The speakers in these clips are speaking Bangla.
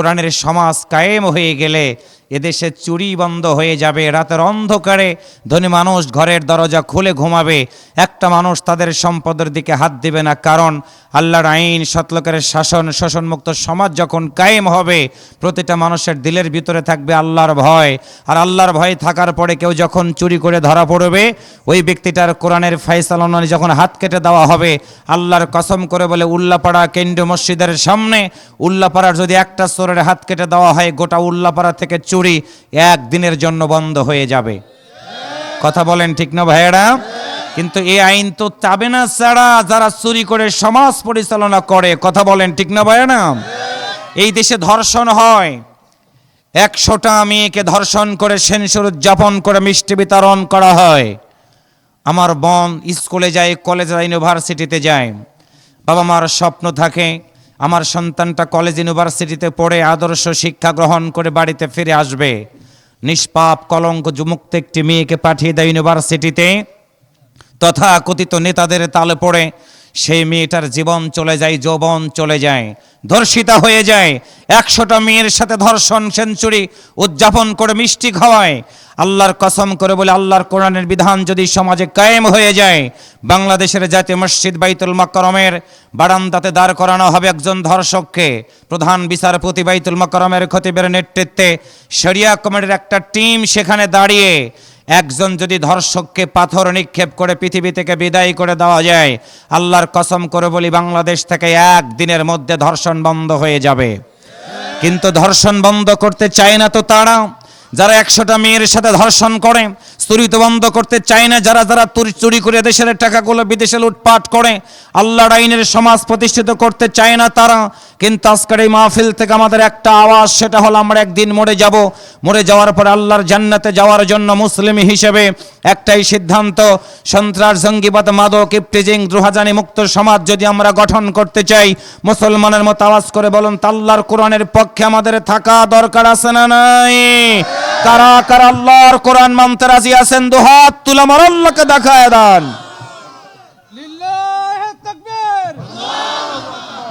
কোরআনের সমাজ কায়েম হয়ে গেলে এদেশে চুরি বন্ধ হয়ে যাবে। রাতের অন্ধকারে ধনী মানুষ ঘরের দরজা খুলে ঘুমাবে, একটা মানুষ তাদের সম্পদের দিকে হাত দিবে না। কারণ আল্লাহর আইন, সৎলোকের শাসন, শোষণমুক্ত সমাজ যখন কায়েম হবে, প্রতিটা মানুষের দিলের ভিতরে থাকবে আল্লাহর ভয়। আর আল্লাহর ভয় থাকার পরে কেউ যখন চুরি করে ধরা পড়বে, ওই ব্যক্তিটার কোরআনের ফয়সালা অনুযায়ী যখন হাত কেটে দেওয়া হবে, আল্লাহর কসম করে বলে উল্লাপাড়া কেন্দ্রীয় মসজিদের সামনে উল্লাপাড়ার যদি একটা চোরের হাত কেটে দেওয়া হয়, গোটা উল্লাপাড়া থেকে চুরি একদিনের জন্য বন্ধ হয়ে যাবে। কথা বলেন ঠিক না ভাইয়েরা? কিন্তু এই আইন তো চাবে না ছাড়া যারা চুরি করে সমাজ পরিচালনা করে। কথা বলেন ঠিক না ভাইয়েরা? এই দেশে ধর্ষণ হয়, 100টা মেয়েকে ধর্ষণ করে সেন্সর উদযাপন করে মিষ্টি বিতরণ করা হয়। আমার বোন স্কুলে যায়, কলেজে যায়, ইউনিভার্সিটিতে যায়। বাবা মার স্বপ্ন থাকে আমার সন্তানটা কলেজ ইউনিভার্সিটিতে পড়ে আদর্শ শিক্ষা গ্রহণ করে বাড়িতে ফিরে আসবে। নিষ্পাপ কলঙ্ক মুক্ত একটি মেয়েকে পাঠিয়ে দেয় ইউনিভার্সিটিতে, তথাকথিত নেতাদের তালে পড়ে সেই মেয়েটার জীবন চলে যায়, যৌবন চলে যায়, ধর্ষিতা হয়ে যায়। 100টা মেয়ের সাথে ধর্ষণ সেঞ্চুরি উদযাপন করে মিষ্টি খাওয়ায়। আল্লাহর কসম করে বলে, আল্লাহর কোরআনের বিধান যদি সমাজে কায়েম হয়ে যায়, বাংলাদেশের জাতীয় মসজিদ বাইতুল মাকরমের বারান্দাতে দাঁড় করানো হবে একজন ধর্ষককে। প্রধান বিচারপতি বাইতুল মাকরমের খতিবের নেতৃত্বে শরিয়া কমিটির একটা টিম সেখানে দাঁড়িয়ে একজন যদি ধর্ষককে পাথর নিক্ষেপ করে পৃথিবী থেকে বিদায় করে দেওয়া যায়, আল্লাহর কসম করে বলি বাংলাদেশ থেকে একদিনের মধ্যে ধর্ষণ বন্ধ হয়ে যাবে। কিন্তু ধর্ষণ বন্ধ করতে চায় না তো তারা যারা 100টা মেয়ের সাথে ধর্ষণ করে। চুরি তো বন্ধ করতে চায় না যারা চুরি করে দেশের টাকাগুলো বিদেশে লুটপাট করে। আল্লাহর আইনের সমাজ প্রতিষ্ঠিত করতে চায় না তারা। কিন্তু আজকের এই মাহফিল থেকে আমাদের একটা আওয়াজ, সেটা হলো আমরা একদিন মরে যাব। মরে যাওয়ার পর আল্লাহর জান্নাতে যাওয়ার জন্য মুসলিম হিসেবে একটাই সিদ্ধান্ত, সন্ত্রাস, জঙ্গিবাদ, মাদক, ইফটিজিং, দ্রোহাজানি মুক্ত সমাজ যদি আমরা গঠন করতে চাই, মুসলমানের মতো আওয়াজ করে বলুন তো আল্লাহর কোরআনের পক্ষে আমাদের থাকা দরকার আছে না নাই? কারা কারা আল্লাহর কোরআন মানতে রাজি আছেন? দুহাত তুলে আমার আল্লাহকে দেখায় দেন। লিল্লাহি তাকবীর,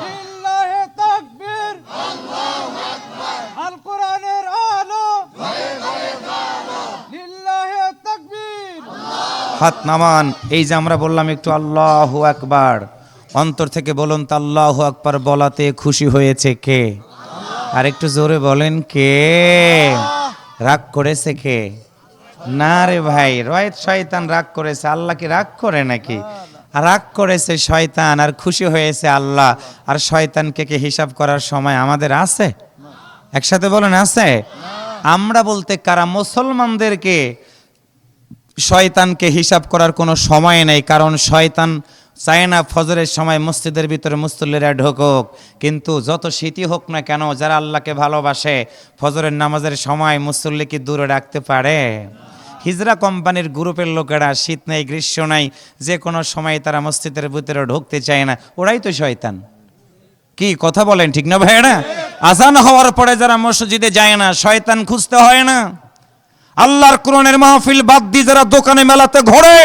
লিল্লাহি তাকবীর, আল্লাহু আকবার। আল কোরআনের আলো, লিল্লাহি তাকবীর। হাত নামান। এই যে আমরা বললাম একটু আল্লাহু আকবার, অন্তর থেকে বলুন তো আল্লাহু আকবার বলাতে খুশি হয়েছে কে? আর একটু জোরে বলেন কে? রাগ করেছে কে? না রে ভাই, রয়েত শয়তান রাগ করেছে, আল্লাহ কি রাগ করে নাকি? রাগ করেছে শয়তান আর খুশি হয়েছে আল্লাহ। আর শয়তানকে কি হিসাব করার সময় আমাদের আছে? একসাথে বলেন আছে? আমরা বলতে কারা? মুসলমানদেরকে শয়তানকে হিসাব করার কোনো সময় নেই। কারণ শয়তান চায় না ফজরের সময় মসজিদের ভিতরে মুসল্লিরা ঢোকুক। কিন্তু যত শীতই হোক না কেন, যারা আল্লাহকে ভালোবাসে, ফজরের নামাজের সময় মুসল্লি কি দূরে রাখতে পারে? হিজরা কোম্পানির গ্রুপের লোকেরা শীত নেই গ্রীষ্ম নাই, যে কোনো সময় তারা মসজিদের ভিতরে ঢুকতে চায় না। ওরাই তো শয়তান। কি কথা বলেন ঠিক না ভাইরা? আজান হওয়ার পরে যারা মসজিদে যায় না, শয়তান খুঁজতে হয় না। আল্লাহর কোরআনের মাহফিল বাদ দিয়ে যারা দোকানে মেলাতে ঘোরে,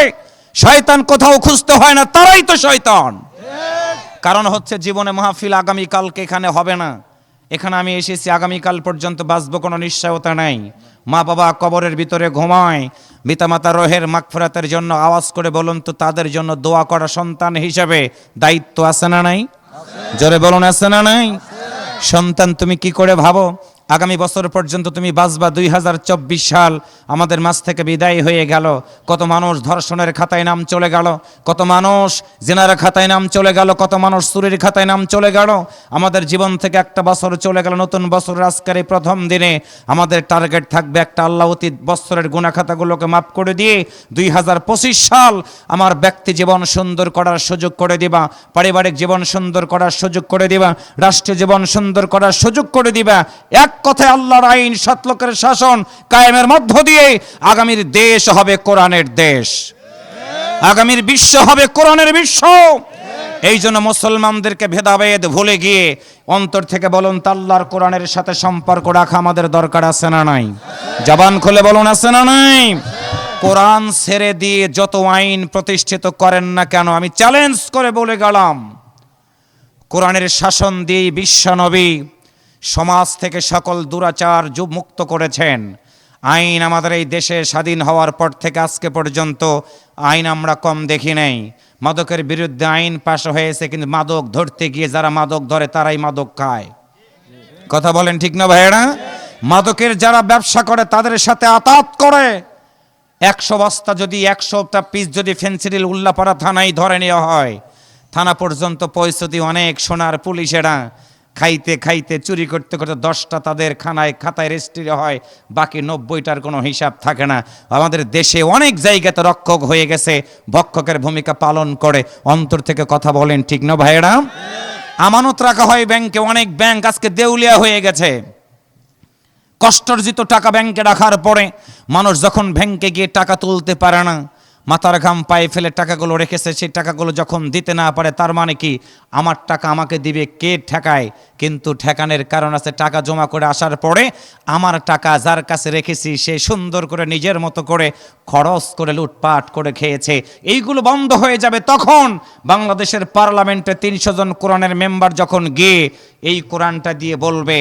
শয়তান কোথাও খুঁজতে হয় না, তারাই তো শয়তান। কারণ হচ্ছে জীবনে মাহফিল আগামীকালকে এখানে হবে না। এখানে আমি এসেছি, আগামীকাল পর্যন্ত বাঁচবো, কোনো নিশ্চয়তা নাই। মা বাবা কবরের ভিতরে ঘুমায়, পিতামাতা রোহের মাগফিরাতের জন্য আওয়াজ করে বলুন তো তাদের জন্য দোয়া করা সন্তান হিসেবে দায়িত্ব আছে না নাই? জোরে বলুন আছে না নাই? সন্তান তুমি কি করে ভাবো আগামী বছর পর্যন্ত তুমি বাঁচবা? 2024 সাল আমাদের মাঝ থেকে বিদায় হয়ে গেল। কত মানুষ ধর্ষণের খাতায় নাম চলে গেল, কত মানুষ জিনার খাতায় নাম চলে গেল, কত মানুষ চুরির খাতায় নাম চলে গেল। আমাদের জীবন থেকে একটা বছর চলে গেল। নতুন বছরের আজকের এই প্রথম দিনে আমাদের টার্গেট থাকবে একটা, আল্লাহ অতীত বছরের গুনাহ খাতাগুলোকে মাফ করে দিয়ে 2025 সাল আমার ব্যক্তি জীবন সুন্দর করার সুযোগ করে দিবা, পারিবারিক জীবন সুন্দর করার সুযোগ করে দিবা, রাষ্ট্রীয় জীবন সুন্দর করার সুযোগ করে দিবা। এক কথায় আল্লাহর আইন, সৎলোকের শাসন কায়েমের মধ্য দিয়ে আগামীর দেশ হবে কোরআনের দেশ, আগামীর বিশ্ব হবে কোরআনের বিশ্ব। এই জন্য মুসলমানদেরকে ভেদাভেদ ভুলে গিয়ে অন্তর থেকে বলুন তা আল্লাহর কোরআনের সাথে সম্পর্ক রাখা আমাদের দরকার আছে না নাই? জবান খুলে বলুন আছে না নাই? কোরআন ছেড়ে দিয়ে যত আইন প্রতিষ্ঠিত করেন না কেন, আমি চ্যালেঞ্জ করে বলে গেলাম, কোরআনের শাসন দিয়ে বিশ্ব নবী সমাজ থেকে সকল দুরাচার মুক্ত করেছেন। আইন আমাদের এই দেশে স্বাধীন হওয়ার পর থেকে আজকে পর্যন্ত আইন আমরা কম দেখি নাই। মাদকের বিরুদ্ধে আইন পাশ হয়েছে, কিন্তু মাদক ধরতে গিয়ে যারা মাদক ধরে তারাই মাদক খায়। কথা বলেন ঠিক না ভাইয়েরা? মাদকের যারা ব্যবসা করে তাদের সাথে আতাত করে। 100 বস্তা যদি 100টা পিস যদি ফেন্সিডিল উল্লাপাড়া থানায় ধরে নেওয়া হয়, থানা পর্যন্ত পৌঁছতে অনেক সোনার পুলিশেরা খাইতে খাইতে চুরি করতে করতে 10টা তাদের খাতায় রেজিস্ট্রি হয়, বাকি 90টার কোনো হিসাব থাকে না। আমাদের দেশে অনেক জায়গাতে রক্ষক হয়ে গেছে, ভক্ষকের ভূমিকা পালন করে। অন্তর থেকে কথা বলেন ঠিক না ভাইয়েরা? আমানত রাখা হয় ব্যাংকে, অনেক ব্যাংক আজকে দেউলিয়া হয়ে গেছে। কষ্টার্জিত টাকা ব্যাংকে রাখার পরে মানুষ যখন ব্যাংকে গিয়ে টাকা তুলতে পারে না, মাথার ঘাম পায়ে ফেলে টাকাগুলো রেখেছে, সেই টাকাগুলো যখন দিতে না পারে, তার মানে কি আমার টাকা আমাকে দিবে কে ঠেকায়? কিন্তু ঠেকানোর কারণ আছে। টাকা জমা করে আসার পরে আমার টাকা যার কাছে রেখেছি সে সুন্দর করে নিজের মতো করে খরচ করে লুটপাট করে খেয়েছে। এইগুলো বন্ধ হয়ে যাবে তখন বাংলাদেশের পার্লামেন্টে 300 জন কোরআনের মেম্বার যখন গিয়ে এই কোরআনটা দিয়ে বলবে,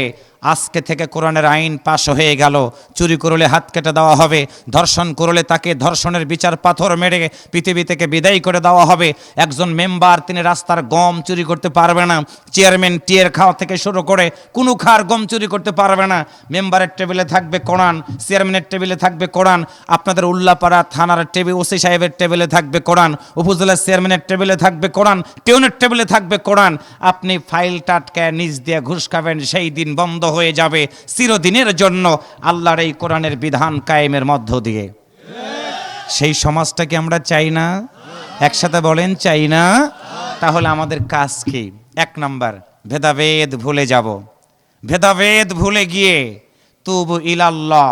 আজকে থেকে কোরআনের আইন পাশ হয়ে গেল, চুরি করলে হাত কেটে দেওয়া হবে, ধর্ষণ করলে তাকে ধর্ষণের বিচার পাথর মেরে পৃথিবী থেকে বিদায় করে দেওয়া হবে। একজন মেম্বার তিনি রাস্তার গম চুরি করতে পারবে না, চেয়ারম্যান টিয়ের খাওয়া থেকে শুরু করে কোনো খার গম চুরি করতে পারবে না। মেম্বারের টেবিলে থাকবে কোরআন, চেয়ারম্যানের টেবিলে থাকবে কোরআন, আপনাদের উল্লাপাড়া থানার টেবিল ওসি সাহেবের টেবিলে থাকবে কোরআন, উপজেলার চেয়ারম্যানের টেবিলে থাকবে কোরআন, টিউনের টেবিলে থাকবে কোরআন। আপনি ফাইল টাটকায় নিজ দিয়ে ঘুষ খাবেন, সেই দিন বন্ধ হয়ে যাবে চিরদিনের জন্য আল্লাহর এই কোরআনের বিধান কায়েমের মধ্য দিয়ে। সেই সমাজটা কি আমরা চাই না? একসাথে বলেন চাই না? তাহলে আমাদের কাজ কি? 1 নাম্বার, ভেদাভেদ ভুলে যাব। ভেদাভেদ ভুলে গিয়ে তুবু ইলাল্লাহ,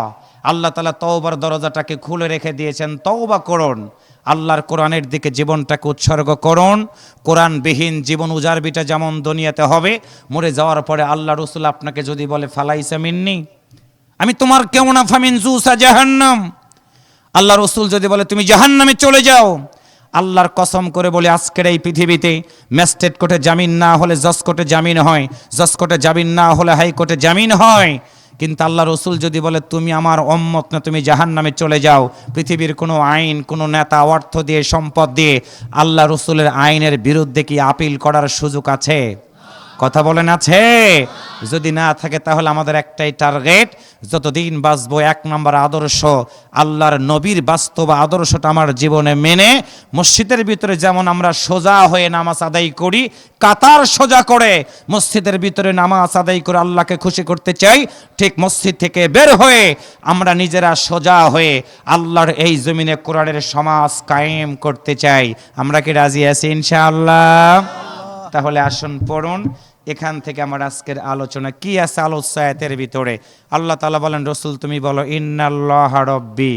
আল্লাহ তাআলা তওবার দরজাটাকে খুলে রেখে দিয়েছেন। তওবা করুন, আল্লাহর কোরআনের দিকে জীবনটাকে উৎসর্গ করুন। কোরআনবিহীন জীবন উজাড়বিটা যেমন দুনিয়াতে হবে, মরে যাওয়ার পরে আল্লাহ রাসূল আপনাকে যদি বলে ফালাইসা মিন্নি, আমি তোমার কেউ না, ফামিন জুসা জাহান্নাম, আল্লাহ রাসূল যদি বলে তুমি জাহান্নামে চলে যাও, আল্লাহর কসম করে বলে আজকের এই পৃথিবীতে ম্যাজিস্ট্রেট কোর্টে জামিন না হলে জজ কোর্টে জামিন হয়, জজ কোর্টে জামিন না হলে হাইকোর্টে জামিন হয়। কিন্তু আল্লাহ রসুল যদি বলে তুমি আমার উম্মত না, তুমি জাহান্নামে চলে যাও, পৃথিবীর কোনো আইন, কোনো নেতা অর্থ দিয়ে সম্পদ দিয়ে আল্লাহ রসুলের আইনের বিরুদ্ধে কি আপিল করার সুযোগ আছে? কথা বলেন আছে? যদি না থাকে তাহলে আমাদের একটাই টার্গেট, যতদিন বাঁচবো 1 নম্বর আদর্শ আল্লাহর নবীর বাস্তব আদর্শটা আমার জীবনে মেনে, মসজিদের ভিতরে যেমন আমরা সোজা হয়ে নামাজ আদায় করি, কাতার সোজা করে মসজিদের ভিতরে নামাজ আদায় করে আল্লাহকে খুশি করতে চাই, ঠিক মসজিদ থেকে বের হয়ে আমরা নিজেরা সোজা হয়ে আল্লাহর এই জমিনে কোরআনের সমাজ কায়েম করতে চাই। আমরা কি রাজি আছি ইনশাআল্লাহ? তাহলে আসুন পড়ুন, এখান থেকে আমার আজকের আলোচনা কি আছে আলোচনার ভিতরে। আল্লাহ তাআলা বলেন, রসুল তুমি বলো ইন্নাল্লাহা রব্বি,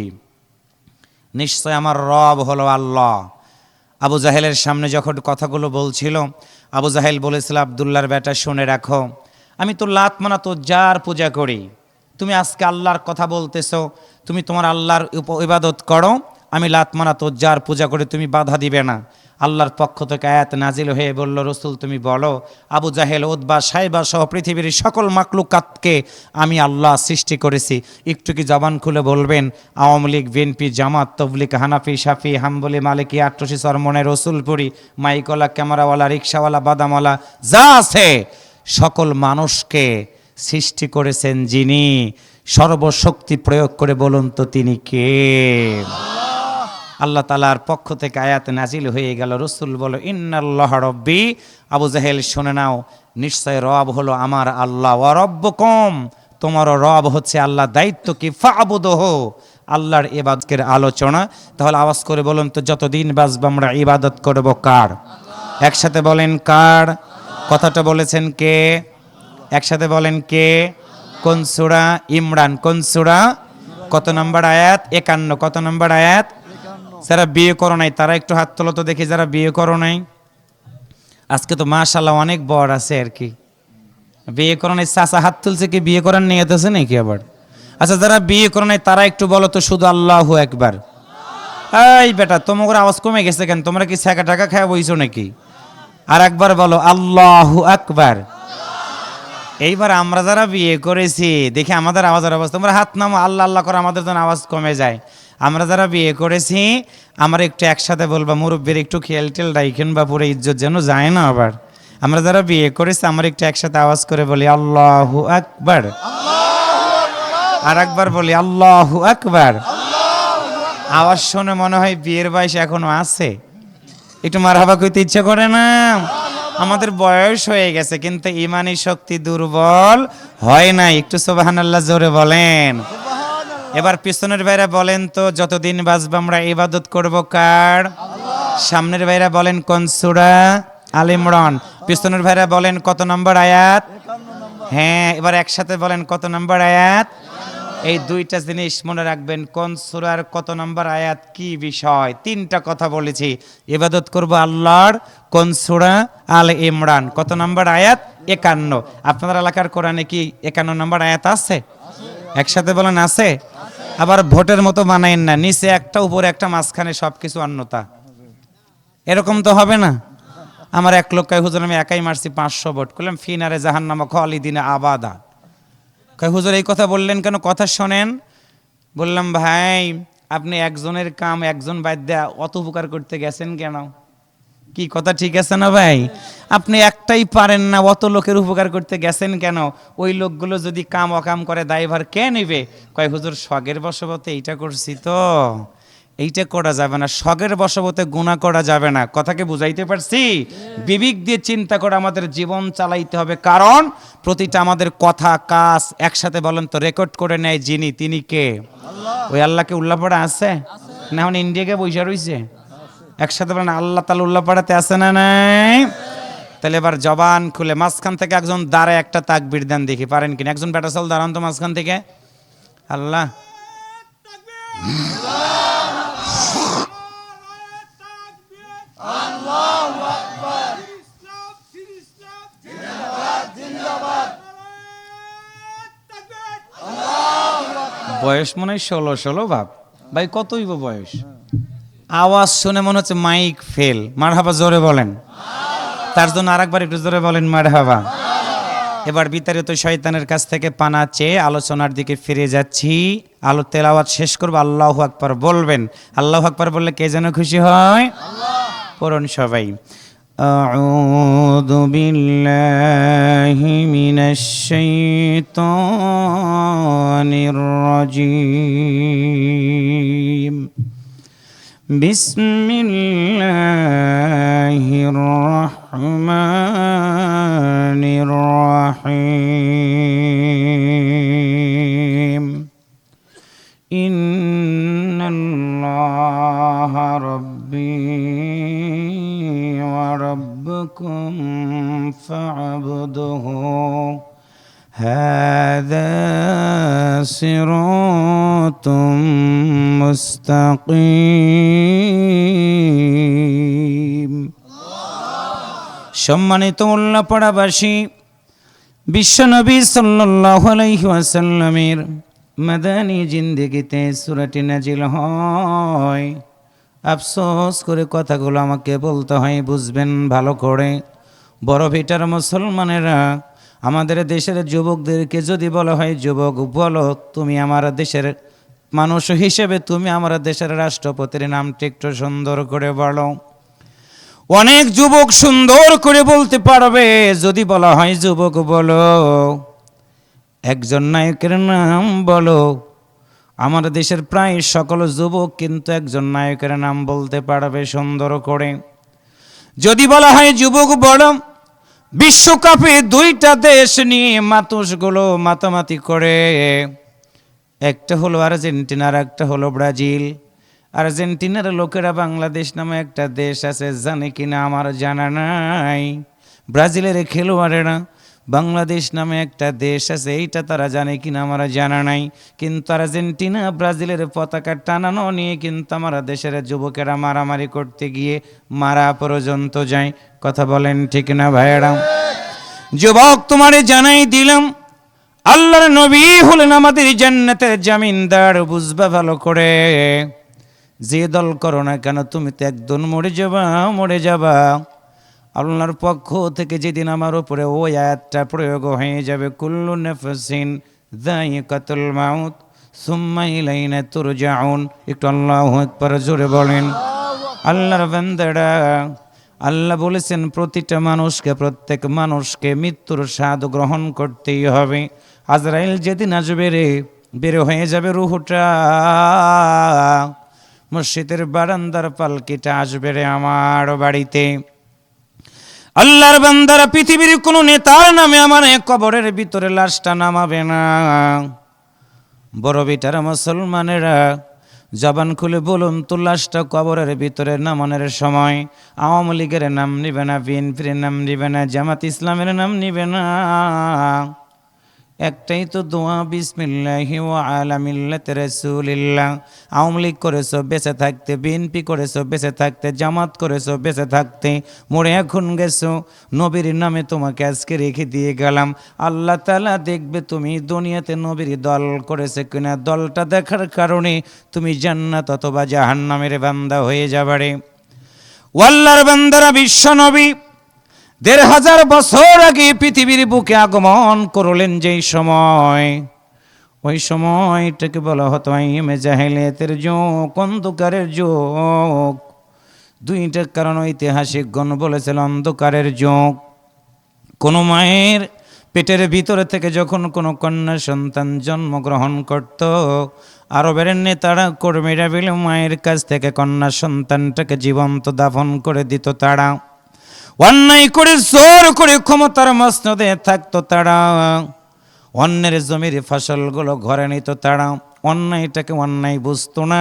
নিশ্চয় আমার রব হলো আল্লাহ। আবু জাহেলের সামনে যখন কথাগুলো বলছিল, আবু জাহেল বলেছিল, আব্দুল্লাহর বেটা শুনে রাখো, আমি তো লাত মানাত উজ্জার পূজা করি, তুমি আজকে আল্লাহর কথা বলতেছো, তুমি তোমার আল্লাহর ইবাদত করো, আমি লাত মানাত উজ্জার পূজা করি, তুমি বাধা দিবে না। আল্লাহর পক্ষ থেকে আয়াত নাজিল হয়ে বলল, রসুল তুমি বলো, আবু জাহেল, উতবা, সাইবা সহ পৃথিবীর সকল মাকলুকাতকে আমি আল্লাহ সৃষ্টি করেছি। একটু কি জবান খুলে বলবেন, আওয়ামী লীগ, বিএনপি, জামাত, তবলিগ, হানাফি, শাফি, হাম্বলি, মালিকি, আট্রসি, সরমনে, রসুলপুরি, মাইকওয়ালা, ক্যামেরাওয়ালা, রিক্সাওয়ালা, বাদামওয়ালা যা আছে সকল মানুষকে সৃষ্টি করেছেন যিনি, সর্বশক্তি প্রয়োগ করে বলুন তো তিনি কে? আল্লাহ তাআলার পক্ষ থেকে আয়াত নাজিল হয়ে গেল, রসুল বলো ইন্নাল্লাহা রব্বি, আবু জাহেল শুনে নাও, নিশ্চয় রব হলো আমার আল্লাহ, ওয়া রব্বুকুম, তোমারও রব হচ্ছে আল্লাহ। দায়িত্ব কি? ফাবুদুহু, আল্লাহর ইবাদতের আলোচনা। তাহলে আওয়াজ করে বলুন তো, যতদিন বাঁচব আমরা ইবাদত করব কার? একসাথে বলেন কার? কথাটা বলেছেন কে? একসাথে বলেন কে? কোন সূরা? ইমরান। কোন সূরা? কত নম্বর আয়াত? 51। কত নম্বর আয়াত? যারা বিয়ে করো নাই তারা একটু হাত তোলো তো দেখি, যারা বিয়ে করো নাই। আজকে তো মাশাআল্লাহ অনেক বর আছে আর কি, বিয়ে করো নাই। চাচা হাত তুলছে, কি বিয়ে করার নিয়ত আছে নাকি আবার? আচ্ছা, যারা বিয়ে করো নাই তারা একটু বলো তো শুধু আল্লাহু আকবার। এই বেটা, তোমার আওয়াজ কমে গেছে কেন? তোমরা কি ছাকা টাকা খায় বইছো নাকি? আর একবার বলো আল্লাহু আকবার। এইবার আমরা যারা বিয়ে করেছি দেখি আমাদের আওয়াজের অবস্থা, তোমরা হাত নামো, আল্লাহ আল্লাহ করে আমাদের জন্য আওয়াজ কমে যায়। আমরা যারা বিয়ে করেছি আমরা একটু একসাথে বলবা, মুরব্বীর একটু খেয়াল টেল রাইখেন বা পুরো ইজ্জত যেন যায় না আবার। আমরা যারা বিয়ে করেছি আমরা একটু একসাথে আওয়াজ করে বলি আল্লাহু আকবার, আর একবার বলি আল্লাহু আকবার। আওয়াজ শুনে মনে হয় বিয়ের বয়স এখনো আছে, একটু মারহাবা কইতে ইচ্ছে করে না? আমাদের বয়স হয়ে গেছে কিন্তু ইমানি শক্তি দুর্বল হয় না। একটু সুবহানাল্লাহ জোরে বলেন। এবার পিছনের ভাইরা বলেন তো, যতদিন বাঁচবো আমরা ইবাদত করব কার? সামনের ভাইরা বলেন কোন সূরা? আল ইমরান। পিছনের ভাইরা বলেন কত নম্বর আয়াত? হ্যাঁ, এবার একসাথে বলেন কত নম্বর আয়াত? এই দুইটা জিনিস মনে রাখবেন, কোন সূরার কত নম্বর আয়াত কি বিষয়। তিনটা কথা বলেছি, ইবাদত করব আল্লাহর, কোন সূরা? আল ইমরান। কত নম্বর আয়াত? 51। আপনাদের এলাকার কোরআনে কি 51 নম্বর আয়াত আছে? একসাথে বলেন আছে। আবার ভোটের মতো বানাইন না, নিচে একটা উপরে একটা মাঝখানে সবকিছু অন্যতা, এরকম তো হবে না। আমার এক লোক কয় হুজুর আমি একাই মারছি 500 ভোট, করলাম ফিনারে জাহান্নামা খালিদিনা আবাদা। কয় হুজুর এই কথা বললেন কেন? কথা শোনেন। বললাম ভাই আপনি একজনের কাম একজন বাদ দেয়া অত উপকার করতে গেছেন কেন? কি কথা ঠিক আছে না ভাই? আপনি একটাই পারেন না, অত লোকের উপকার করতে গেছেন কেন? ওই লোকগুলো যদি কাম অকাম করে দায়ভার কে নেবে? কয় হুজুর শখের বশবর্তী এইটা করছি তো, এইটা করা যাবে না, শখের বশবর্তী গুনাহ করা যাবে না। কথাকে বুঝাইতে পারছি? বিবেক দিয়ে চিন্তা করে আমাদের জীবন চালাইতে হবে, কারণ প্রতিটা আমাদের কথা কাজ একসাথে বলেন তো রেকর্ড করে নেয় যিনি, তিনি কে? ওই আল্লাহকে উল্লাপাড়া আছে না? এখন ইন্ডিয়াকে বৈশা রইছে। একসাথে বলেন আল্লাহ তাআলা উল্লাপাড়াতে আছে না নাই? তাহলে এবার জবান খুলে মাঝখান থেকে একজন দাঁড়ায় একটা তাকবীর দেন দেখি, পারেন কিনা? একজন বেটা চাল দাঁড়ান তো মাঝখান থেকে। আল্লাহ বয়স মনে হয় 16 ভাব ভাই, কত হইব বয়স? আওয়াজ শুনে মনে হচ্ছে মাইক ফেল। মারহাবা জোরে বলেন। তার জন্য আরেকবার একটু জোরে বলেন মারহাবা। এবার বিতাড়িত শয়তানের কাছ থেকে পানা চেয়ে আলোচনার দিকে ফিরে যাচ্ছি। আলো তেলাওয়াত শেষ করবো, আল্লাহু আকবার বলবেন। আল্লাহু আকবার বললে কে যেন খুশি হয়? পড়ুন সবাই। আউযু বিল্লাহি মিনাশ শাইতানির রাজীম। বিসমিল্লাহির রহমানির রহিম। ইন্নাল্লাহা রাব্বী ওয়া রাব্বুকুম ফা'বুদুহু হাযা সিরাতুম মুস্তাকিম। সম্মানিত উল্লাপাড়াবাসী, বিশ্বনবী সাল্লাল্লাহু আলাইহি ওয়াসাল্লামের মাদানী জিন্দেগিতে সূরাটি নাজিল হয়। আফসোস করে কথাগুলো আমাকে বলতে হয়, বুঝবেন ভালো করে। বড় ভিটার মুসলমানেরা, আমাদের দেশের যুবকদেরকে যদি বলা হয় যুবক বলো তুমি আমার দেশের মানুষ হিসেবে তুমি আমার দেশের রাষ্ট্রপতির নামটি একটু সুন্দর করে বলো। অনেক যুবক সুন্দর করে বলতে পারবে। যদি বলা হয় যুবক বলো একজন নায়কের নাম বলো, আমার দেশের প্রায় সকল যুবক কিন্তু একজন নায়কের নাম বলতে পারবে সুন্দর করে। যদি বলা হয় যুবক বলো বিশ্বকাপে 2টা দেশ নিয়ে মাতুসগুলো মাতামাতি করে, একটা হলো আর্জেন্টিনা আর একটা হলো ব্রাজিল। আর্জেন্টিনার লোকেরা বাংলাদেশ নামে একটা দেশ আছে জানে কিনা আমার জানা নাই। ব্রাজিলের খেলোয়াড়েরা বাংলাদেশ নামে একটা দেশ আছে এইটা তারা জানে কিনা আমার জানা নাই। কিন্তু আর্জেন্টিনা ব্রাজিলের পতাকা টানানো নিয়ে কিন্তু আমার দেশের যুবকেরা মারামারি করতে গিয়ে মারা পর্যন্ত যায়। কথা বলেন ঠিক না ভাইয়েরা? যুবক তোমারে জানাই দিলাম, আল্লাহর নবী হলেন আমাদের জান্নাতের জামিনদার। বুঝবা ভালো করে, যে দল করো না কেন তুমি তো একদিন মরে যাবা, মরে যাবা। আল্লাহর পক্ষ থেকে যেদিন আমার উপরে ওই আয়াতটা প্রয়োগ হয়ে যাবে, কুল্লু নাফসিন যায়িকাতুল মাউত সুম্মা ইলাইনা তুরজাউন, একটু আল্লাহু আকবার জোরে বলেন। আল্লাহর বান্দারা, আল্লাহ বলেছেন প্রতিটা মানুষকে, প্রত্যেক মানুষকে মৃত্যুর স্বাদ গ্রহণ করতেই হবে। আজরাইল যেদিন আসবে রে, বের হয়ে যাবে রুহটা, মসজিদের বারান্দার পালকিটা আসবে রে আমার বাড়িতে। আল্লাহর বান্দারা, পৃথিবীর কোনো নেতার নামে আমার কবরের ভিতরে লাশটা নামাবে না। বড় বেটারা মুসলমানেরা, জবান খুলে বলুন তো, লাশটা কবরের ভিতরে নামানোর সময় আওয়ামী লীগের নাম নিবে না, বিএনপির নাম নিবে না, জামাত ইসলামের নাম নিবে না। একটাই তো দোয়া, বিসমিল্লাহি ওয়া আলা মিল্লাতি রাসূলিল্লাহ। আওয়ামী লীগ করেছো বেঁচে থাকতে, বিএনপি করেছো বেঁচে থাকতে, জামাত করেছো বেঁচে থাকতে, মরে এখন গেছো, নবীর নামে তোমাকে আজকে রেখে দিয়ে গেলাম। আল্লাহ তাআলা দেখবে তুমি দুনিয়াতে নবীর দল করেছে কিনা, দলটা দেখার কারণে তুমি জান্নাত অথবা জাহান্নামের বান্দা হয়ে যাবারে। আল্লাহর বান্দারা, বিশ্ব নবী ১৫০০ বছর আগে পৃথিবীর বুকে আগমন করলেন যেই সময়, ওই সময়টাকে বলা হতো আইয়ুমে জাহেলিয়াতের যুগ, অন্ধকারের যুগ। দুইটা কারণ ঐতিহাসিকগণ বলেছিল অন্ধকারের যুগ। কোনো মায়ের পেটের ভিতরে থেকে যখন কোনো কন্যা সন্তান জন্মগ্রহণ করত, আরবের নেতারা কর্মীরা মিলে মায়ের কাছ থেকে কন্যা সন্তানটাকে জীবন্ত দাফন করে দিত। তারা অন্যায় করে, জোর করে ক্ষমতার মসনদে থাকতো তারা, অন্যের জমির ফসলগুলো ঘরে নিত তারা, অন্যায়টাকে অন্যায় বুঝতো না,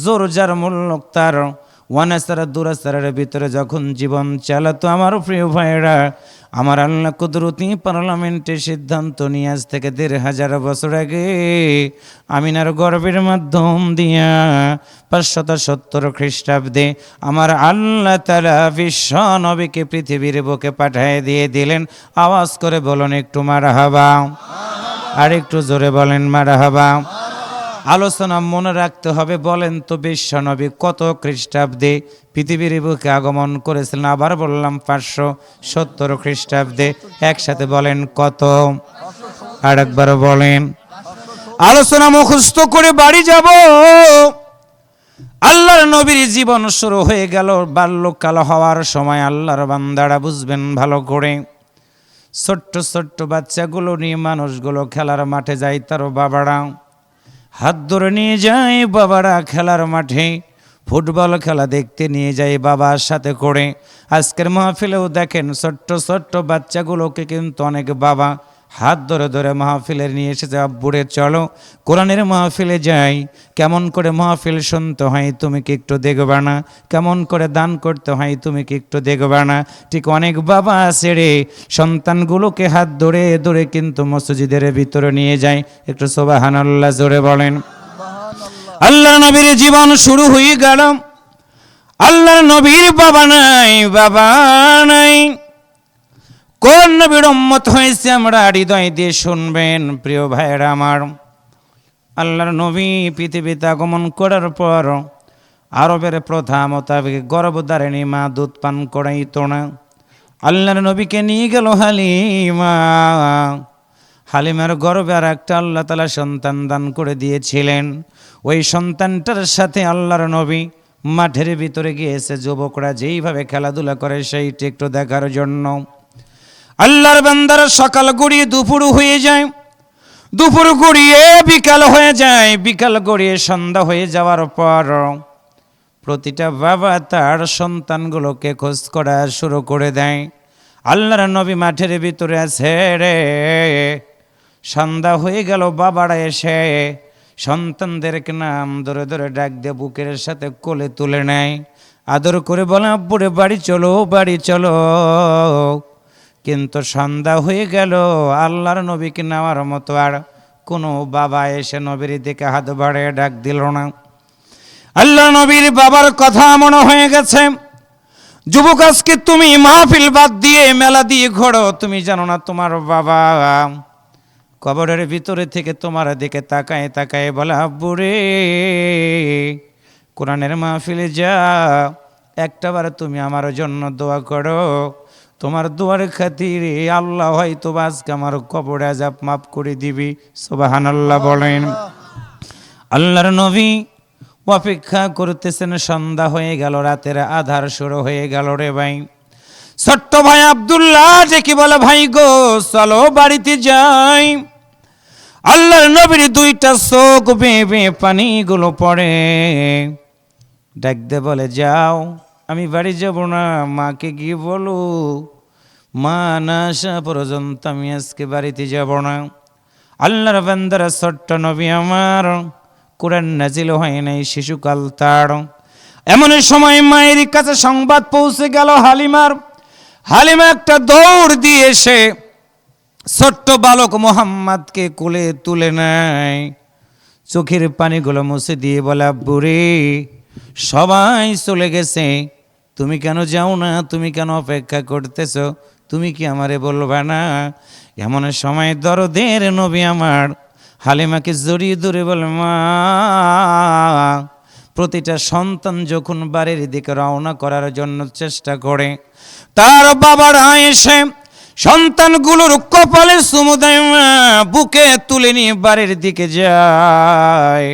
জোর যার মূল্য তার, ওয়ানাসারা দুরাসারের ভিতরে যখন জীবন চালাতো। আমার প্রিয় ভাইরা, আমার আল্লাহ কুদরতি পার্লামেন্টে সিদ্ধান্ত নিয়ে আজ থেকে ১৫০০ বছর আগে আমিনার গর্ভের মাধ্যম দিয়া ৫৭০ খ্রিস্টাব্দে আমার আল্লাহ তাআলা বিশ্ব নবীকে পৃথিবীর বুকে পাঠিয়ে দিয়ে দিলেন। আওয়াজ করে বলুন একটু মারহাবা, আর একটু জোরে বলেন মারহাবা। আলোচনা মনে রাখতে হবে। বলেন তো, বিশ্ব নবী কত খ্রিস্টাব্দে পৃথিবীর বুকে আগমন করেছিলেন? আবার বললাম ৫৭০ খ্রিস্টাব্দে। একসাথে বলেন কত? আর একবার বলেন। আলোচনা মুখস্থ করে বাড়ি যাব। আল্লাহর নবীর জীবন শুরু হয়ে গেল বাল্যকাল হওয়ার সময়। আল্লাহর বান্দারা বুঝবেন ভালো করে, ছোট্ট ছোট্ট বাচ্চাগুলো নিয়ে মানুষগুলো খেলার মাঠে যায়, তার বাবারা হাত ধরে নিয়ে যায়, বাবারা খেলার মাঠে ফুটবল খেলা দেখতে নিয়ে যায় বাবার সাথে করে। আজকের মাহফিলেও দেখেন ছোট্ট ছোট্ট বাচ্চাগুলোকে কিন্তু অনেক বাবা হাত ধরে ধরে মাহফিলে নিয়ে এসেছে, আব্বুরে চলো কোরআনের মাহফিলে যাই। কেমন করে মাহফিল শুনতে হয় তুমি কি একটু দেখবা না? কেমন করে দান করতে হয় তুমি কি একটু দেখবা না? ঠিক অনেক বাবা আছে রে, সন্তানগুলোকে হাত ধরে ধরে কিন্তু মসজিদের ভিতরে নিয়ে যায়। একটু সুবহানাল্লাহ জোরে বলেন। আল্লাহর নবীর জীবন শুরু হয়ে গেল। আল্লাহর নবীর বাবা নাই, বাবা নাই। কোন নবীর উম্মত হয়েছে আমরা হৃদয় দিয়ে শুনবেন প্রিয় ভাইরা আমার। আল্লাহর নবী পৃথিবীতে আগমন করার পর আরবের প্রথা মোতাবেক গর্ভধারিণী মা দুধ পান করাইত না। আল্লাহর নবীকে নিয়ে গেল হালিমা। হালিমার গর্ভে আর একটা আল্লাহ তাআলা সন্তান দান করে দিয়েছিলেন। ওই সন্তানটার সাথে আল্লাহর নবী মাঠের ভিতরে গিয়েছে। যুবকরা যেইভাবে খেলাধুলা করে সেইটি একটু দেখার জন্য। আল্লাহর বান্দারা সকাল গড়িয়ে দুপুর হয়ে যায়, দুপুর গড়িয়ে বিকাল হয়ে যায়, বিকাল গড়িয়ে সন্ধ্যা হয়ে যাওয়ার পর প্রতিটা বাবা তার সন্তানগুলোকে খোঁজ করা শুরু করে দেয়। আল্লাহর নবী মাঠের ভিতরে আছে রে, সন্ধ্যা হয়ে গেল, বাবারা এসে সন্তানদেরকে নাম ধরে ধরে ডাক দিয়ে বুকের সাথে কোলে তুলে নেয়, আদর করে বলে আব্বুরে বাড়ি চলো, বাড়ি চলো। কিন্তু সন্ধ্যা হয়ে গেল, আল্লাহর নবীকে নেওয়ার মতো আর কোনো বাবা এসে নবীর দিকে হাত বাড়িয়ে ডাক দিল না। আল্লাহ নবীর বাবার কথা মনে হয়ে গেছে, যুবক আজকে তুমি মাহফিল বাদ দিয়ে মেলা দিয়ে ঘোরো, তুমি জানো না তোমার বাবা কবরের ভিতরে থেকে তোমার দিকে তাকায় তাকায় বলে আব্বুরে কোরআনের মাহফিলে যা, একটাবার তুমি আমার জন্য দোয়া করো, তোমার দোয়ার খাতিরে আল্লাহ হয়তো আজকে আমার কবর আযাব মাফ করে দিবি। সুবহানাল্লাহ বলেন। আল্লাহর নবী অপেক্ষা করতেছেন, সন্ধ্যা হয়ে গেল, রাতের আধার শুরু হয়ে গেল রে ভাই। ছোট্ট ভাই আব্দুল্লাহ যে কি বলে, ভাই গো চলো বাড়িতে যাই। আল্লাহর নবীর দুইটা চোখ বেয়ে বেয়ে পানিগুলো পড়ে, ডাক দে বলে, যাও, আমি বাড়ি যাব না, মাকে গিয়ে বলো মা না আসা পর্যন্ত আমি আজকে বাড়িতে যাব না। আল্লাহর বান্দারা, ছোট্ট নবী আমার, কোরআন নাজিল হয় নাই, শিশুকাল তার। এমন সময় মায়ের কাছে সংবাদ পৌঁছে গেল হালিমার। হালিমা একটা দৌড় দিয়ে এসে ছোট্ট বালক মোহাম্মদকে কোলে তুলে নেয়, চোখের পানিগুলো মুছে দিয়ে বলে, আব্বু রে, সবাই চলে গেছে, তুমি কেন যাও না? তুমি কেন অপেক্ষা করতেছো? তুমি কি আমারে বলবা না? এমন সময় দরদের নবী আমার হালিমাকে জড়িয়ে ধরে বলে, মা, প্রতিটা সন্তান যখন বাড়ির দিকে রওনা করার জন্য চেষ্টা করে, তার বাবারা এসে সন্তানগুলোর কপালে চুমু দেয়, বুকে তুলে নিয়ে বাড়ির দিকে যায়।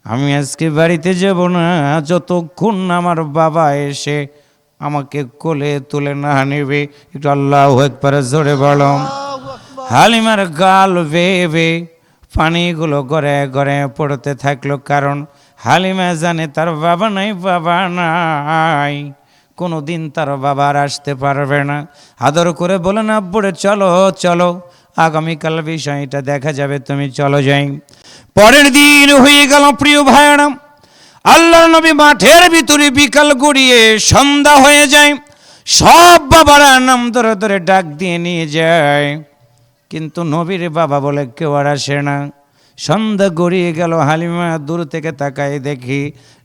আমি আজকে বাড়িতে যাব না যতক্ষণ না আমার বাবা এসে আমাকে কোলে তুলে না নেবে। একটু আল্লাহু আকবার জোরে বলো। হালিমার গাল বেয়ে বেয়ে পানিগুলো গড়ে গড়ে পড়তে থাকলো, কারণ হালিমা জানে তার বাবা নাই, বাবা নাই, কোনো দিন তার বাবা আর আসতে পারবে না। আদর করে বলেন, আব্বুরে চলো চলো, আগামীকাল বিষয়টা দেখা যাবে, তুমি চলো যাই। পরের দিন হয়ে গেল প্রিয় ভাইরা, আল্লাহর নবী মাঠের ভিতরে বিকাল গড়িয়ে সন্ধ্যা হয়ে যায়। সব বাবারা নাম ধরে ধরে ডাক দিয়ে নিয়ে যায়, কিন্তু নবীর বাবা বলে কেউ আর আসে না। সন্ধ্যা গড়িয়ে গেল, হালিমা দূর থেকে তাকায়, দেখি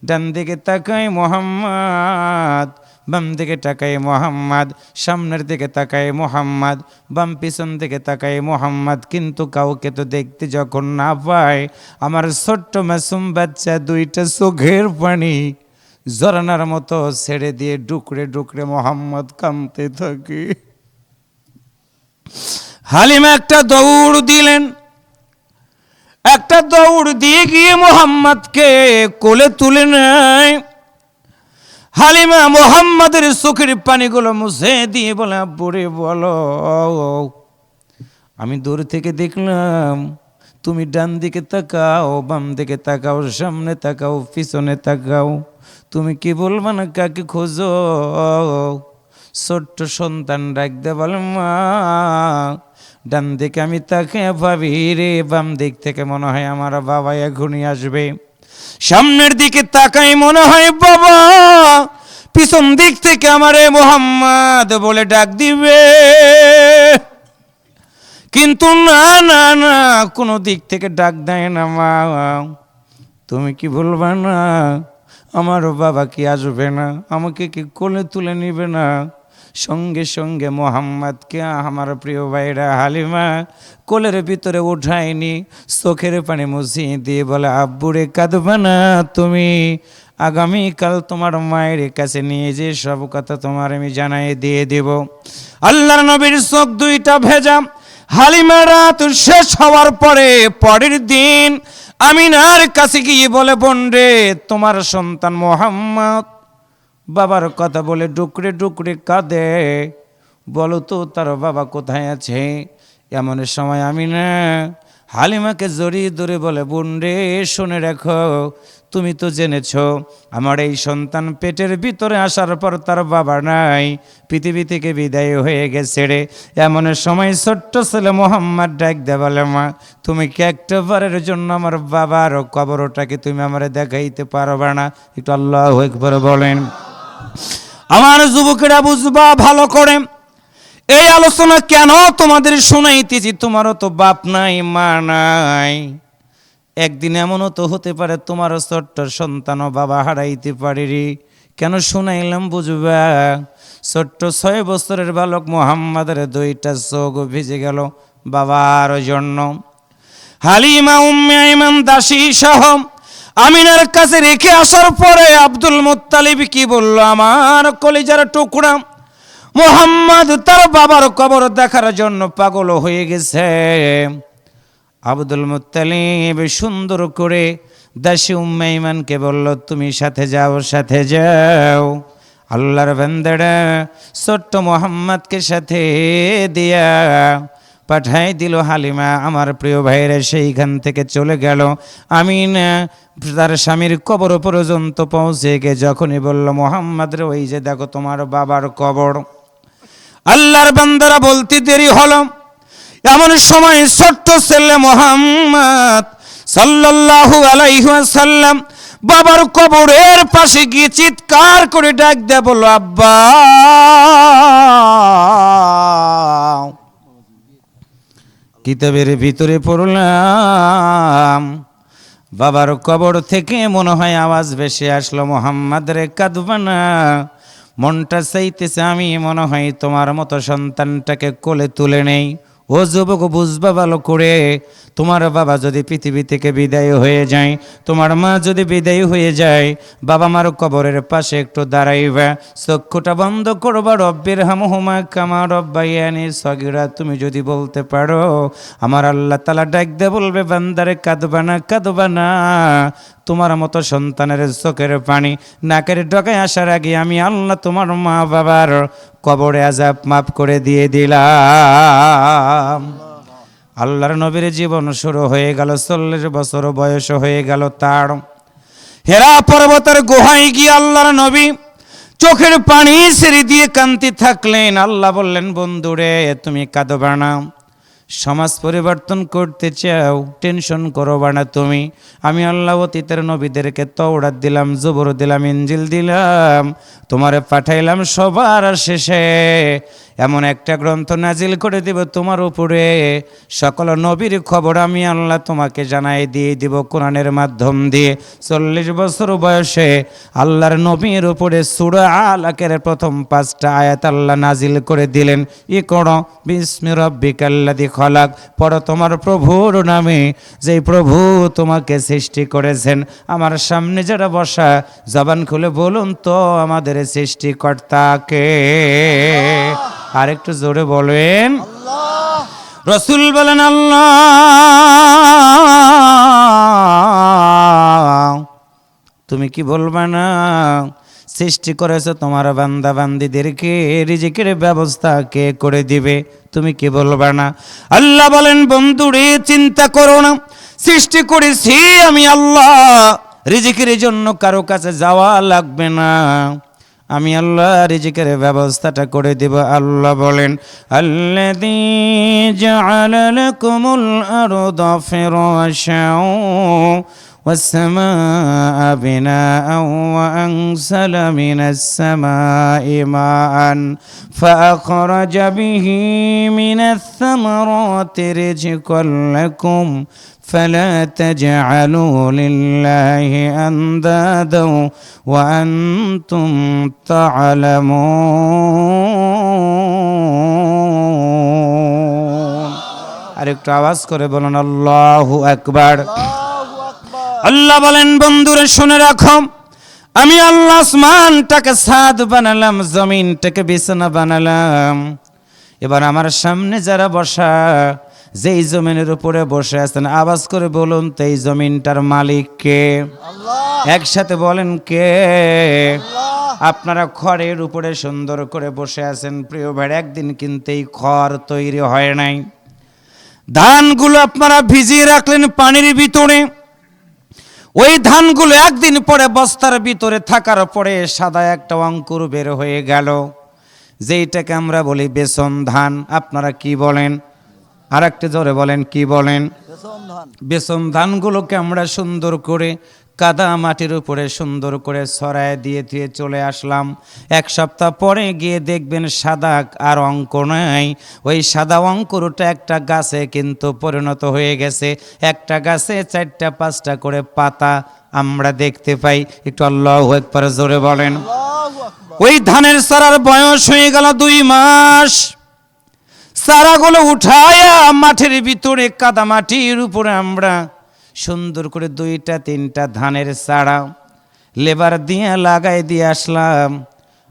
ডান দিকে তাকায় মোহাম্মদ, বাম দিকে তাকায় মোহাম্মদ, সামনের দিকে তাকায় মোহাম্মদ, বাম পিছন দিকে তাকায় মোহাম্মদ, কিন্তু কাউকে তো দেখতে যখন না পায়, আমার ছোট্ট মাসুম বাচ্চা দুইটা চোখের পানি ঝরনার মতো ছেড়ে দিয়ে ডুকরে ডুকরে মোহাম্মদ কাঁদতে থাকে। হালিমা একটা দৌড় দিলেন, একটা দৌড় দিয়ে গিয়ে মোহাম্মদকে কোলে তুলে নেয়। হালিমা মোহাম্মদের চোখের পানিগুলো মুছে দিয়ে বলে, আব্বুরে বলো, আমি দূর থেকে দেখলাম তুমি ডান দিকে তাকাও, বাম দিকে তাকাও, সামনে তাকাও, পিছনে তাকাও, তুমি কি বলবা না কাকে খোঁজো? ছোট্ট সন্তান ডাকতে বলে, মা, ডান দিকে আমি তাকে ভাবি রে, বাম দিক থেকে মনে হয় আমার বাবা এখনই আসবে, সামনের দিকে তাকাই মনে হয় বাবা, পিছন দিক থেকে আমারে মোহাম্মদ বলে ডাক দিবে, কিন্তু না না না, কোনো দিক থেকে ডাক দেয় না। মা, তুমি কি বলবা না আমার বাবা কি আসবে না? আমাকে কি কোলে তুলে নিবে না? সঙ্গে সঙ্গে মোহাম্মদকে আমার প্রিয় ভাইরা হালিমা কোলের ভিতরে উঠায়নি, চোখের পানি মুছিয়ে দিয়ে বলে, আব্বুরে কাঁদবে না তুমি, আগামীকাল তোমার মায়ের কাছে নিয়ে যে সব কথা তোমার আমি জানাই দিয়ে দেব। আল্লাহর নবীর চোখ দুইটা ভেজা। হালিমা রাত শেষ হওয়ার পরে পরের দিন আমিনার কাছে গিয়ে বলে, বোন রে, তোমার সন্তান মোহাম্মদ বাবার কথা বলে ডুকরে ডুকরে কাঁদে, বলো তো তার বাবা কোথায় আছে? এমন সময় আমিনা হালিমাকে জড়িয়ে ধরে বলে, বোন রে, শুনে রাখো, তুমি তো জেনেছ আমার এই সন্তান পেটের ভিতরে আসার পর তার বাবা নাই, পৃথিবী থেকে বিদায় হয়ে গেছে রে। এমন সময় ছোট্ট ছেলে মোহাম্মদ ডাক দে বলে, মা, তুমি কি একটা বারের জন্য আমার বাবার কবরটাকে তুমি আমারে দেখাইতে পারবে না? একটু আল্লাহু আকবার বলেন। আমার যুবকেরা বুঝবা ভালো করে, এই আলোচনা কেন তোমাদের শোনাইতেছি, তোমারও তো বাপ নাই, মা নাই, একদিন এমনও তো হতে পারে তোমারও ছোট্ট সন্তানও বাবা হারাইতে পারে রে। কেন শোনাইলাম বুঝবা? ছোট্ট 6 বছরের বালক মোহাম্মদের দুইটা চোখ ভিজে গেল বাবার জন্য। হালিমা উম্মে আইমান দাসী সহ আমিনার কাছে রেখে আসার পরে আব্দুল মুত্তালিব কি বলল, আমার কলিজার টুকরা মুহাম্মদ তার বাবার কবর দেখার জন্য পাগল হয়ে গেছে। আব্দুল মুত্তালিব সুন্দর করে দাসী উম্মে ঈমানকে বলল, তুমি সাথে যাও, সাথে যাও। আল্লাহর বান্দারা ছোট্ট মুহাম্মদকে সাথে দিয়া পাঠাই দিল। হালিমা আমার প্রিয় ভাইরা সেইখান থেকে চলে গেল। আমিনা তার স্বামীর কবর পর্যন্ত পৌঁছে গিয়ে যখনই বলল, মুহাম্মদ রে, ওই যে দেখো তোমার বাবার কবর। আল্লাহর বান্দারা বলতে দেরি হলো। এমন সময় ছোট্ট ছেলে মুহাম্মদ সাল্লাল্লাহু আলাইহি ওয়াসাল্লাম বাবার কবরের পাশে গিয়ে চিৎকার করে ডাক দেয়া বলল, আব্বা। কিতাবের ভিতরে পড়লাম, বাবার কবর থেকে মনে হয় আওয়াজ ভেসে আসলো, মুহাম্মদ রে, কাঁদবা না। মনটা চাইতেছে আমি মনে হয় তোমার মতো সন্তানটাকে কোলে তুলে নেই। ও যুবক, বুঝবা ভালো করে, তোমার বাবা যদি পৃথিবী থেকে বিদায় হয়ে যায়, তোমার মা যদি বিদায় হয়ে যায়, বাবা মার কবরের পাশে একটু দাঁড়াইবা, চক্ষুটা বন্ধ করবা, রব্বির হামহুমা কামা রব্বায়ানি সগীরা। তুমি যদি বলতে পারো, আমার আল্লাহ তাআলা ডাক দিয়ে বলবে, বান্দারে কাঁদবা না, কাঁদবা না। তোমার মতো সন্তানের চোখের পানি নাকের ডগায় আসার আগে আমি আল্লাহ তোমার মা বাবার কবরে আযাব মাফ করে দিয়ে দিলাম। আল্লাহর নবীর জীবন শুরু হয়ে গেল, 40 বছর বয়স হয়ে গেল তার। হেরা পর্বতের গুহায় গিয়ে আল্লাহর নবী চোখের পানি ছেড়ে দিয়ে কাঁদতে থাকলেন। আল্লাহ বললেন, বন্ধুরে, তুমি কাঁদবা না। সমাজ পরিবর্তন করতে চাও, টেনশন করবা না তুমি। আমি আল্লাহ অতীতের নবীদেরকে তওরাত দিলাম, জবুর দিলাম, ইনজিল দিলাম, তোমারে পাঠাইলাম। সবার শেষে এমন একটা গ্রন্থ নাজিল করে দিব তোমার উপরে, সকল নবীর খবর আমি আল্লাহ তোমাকে জানাই দিয়ে দিব কোরআনের মাধ্যম দিয়ে। 40 বছর বয়সে আল্লাহর নবীর উপরে সূরা আলাকের প্রথম 5টা আয়াত আল্লাহ নাজিল করে দিলেন। ইকরা বিসমি রাব্বিকাল্লাযী খলাক, পড়ো তোমার প্রভুর নামে, যেই প্রভু তোমাকে সৃষ্টি করেছেন। আমার সামনে যারা বসা, জবান খুলে বলুন তো আমাদের সৃষ্টিকর্তাকে। আর একটু জোরে বলেন আল্লাহ। রাসূল বলেন আল্লাহ। তুমি কি বলবা না, সৃষ্টি করেছো তোমার বান্দা বান্দীদেরকে, রিজিকের ব্যবস্থা কে করে দিবে? তুমি কি বলবা না? আল্লাহ বলেন, বন্ধুরে, চিন্তা করো না, সৃষ্টি করেছি আমি আল্লাহ, রিজিকের জন্য কারো কাছে যাওয়া লাগবে না, আমি আল্লাহ রিজিকের ব্যবস্থাটা করে দেব। আল্লাহ বলেন, আল্লাযী জাআলা লাকুমুল আরদা ফিরাশাও ওয়াস সামাআ বিনাআন ওয়া আনসালা মিনাস সামাই মাআন ফাআখরাজা বিহি মিনাস সামারাতি রিজকান লাকুম فلا تجعلوا لله أندادا وأنتم تعلمون। আরেকটু আওয়াজ করে বলুন আল্লাহু আকবার। আল্লাহ বলেন, বন্ধুরা শুনে রাখো, আমি আল্লাহ আসমানটাকে ছাদ বানালাম, জমিনটাকে বিছানা বানালাম। এবার আমার সামনে যারা বসা, যেই জমিনের উপরে বসে আছেন, আওয়াজ করে বলুন তো এই জমিনটার মালিক কে? আল্লাহ। একসাথে বলেন, কে? আল্লাহ। আপনারা খড়ের উপরে সুন্দর করে বসে আছেন প্রিয় ভাই, একদিন কিন্তু এই খড় তৈরি হয় নাই। ধানগুলো আপনারা ভিজিয়ে রাখলেন পানির ভিতরে, ওই ধানগুলো একদিন পরে বস্তার ভিতরে থাকার পরে সাদা একটা অঙ্কুর বের হয়ে গেল, যেইটাকে আমরা বলি বেসন ধান। আপনারা কি বলেন? আর একটু জোরে বলেন, কি বলেন? বেসন ধানগুলোকে আমরা সুন্দর করে কাদা মাটির উপরে সুন্দর করে ছড়ায় দিয়ে দিয়ে চলে আসলাম। 1 সপ্তাহ পরে গিয়ে দেখবেন সাদা আর অঙ্ক নাই, ওই সাদা অঙ্কুরটা একটা গাছে কিন্তু পরিণত হয়ে গেছে। একটা গাছে 4টা 5টা করে পাতা আমরা দেখতে পাই। একটু আল্লাহু আকবার জোরে বলেন। ওই ধানের চারার বয়স হয়ে গেল 2 মাস। চারাগুলো উঠায়া মাঠের ভিতরে কাদা মাটির উপরে আমরা সুন্দর করে 2টা-3টা ধানের চারা লেবার দিয়ে লাগাই দিয়ে আসলাম।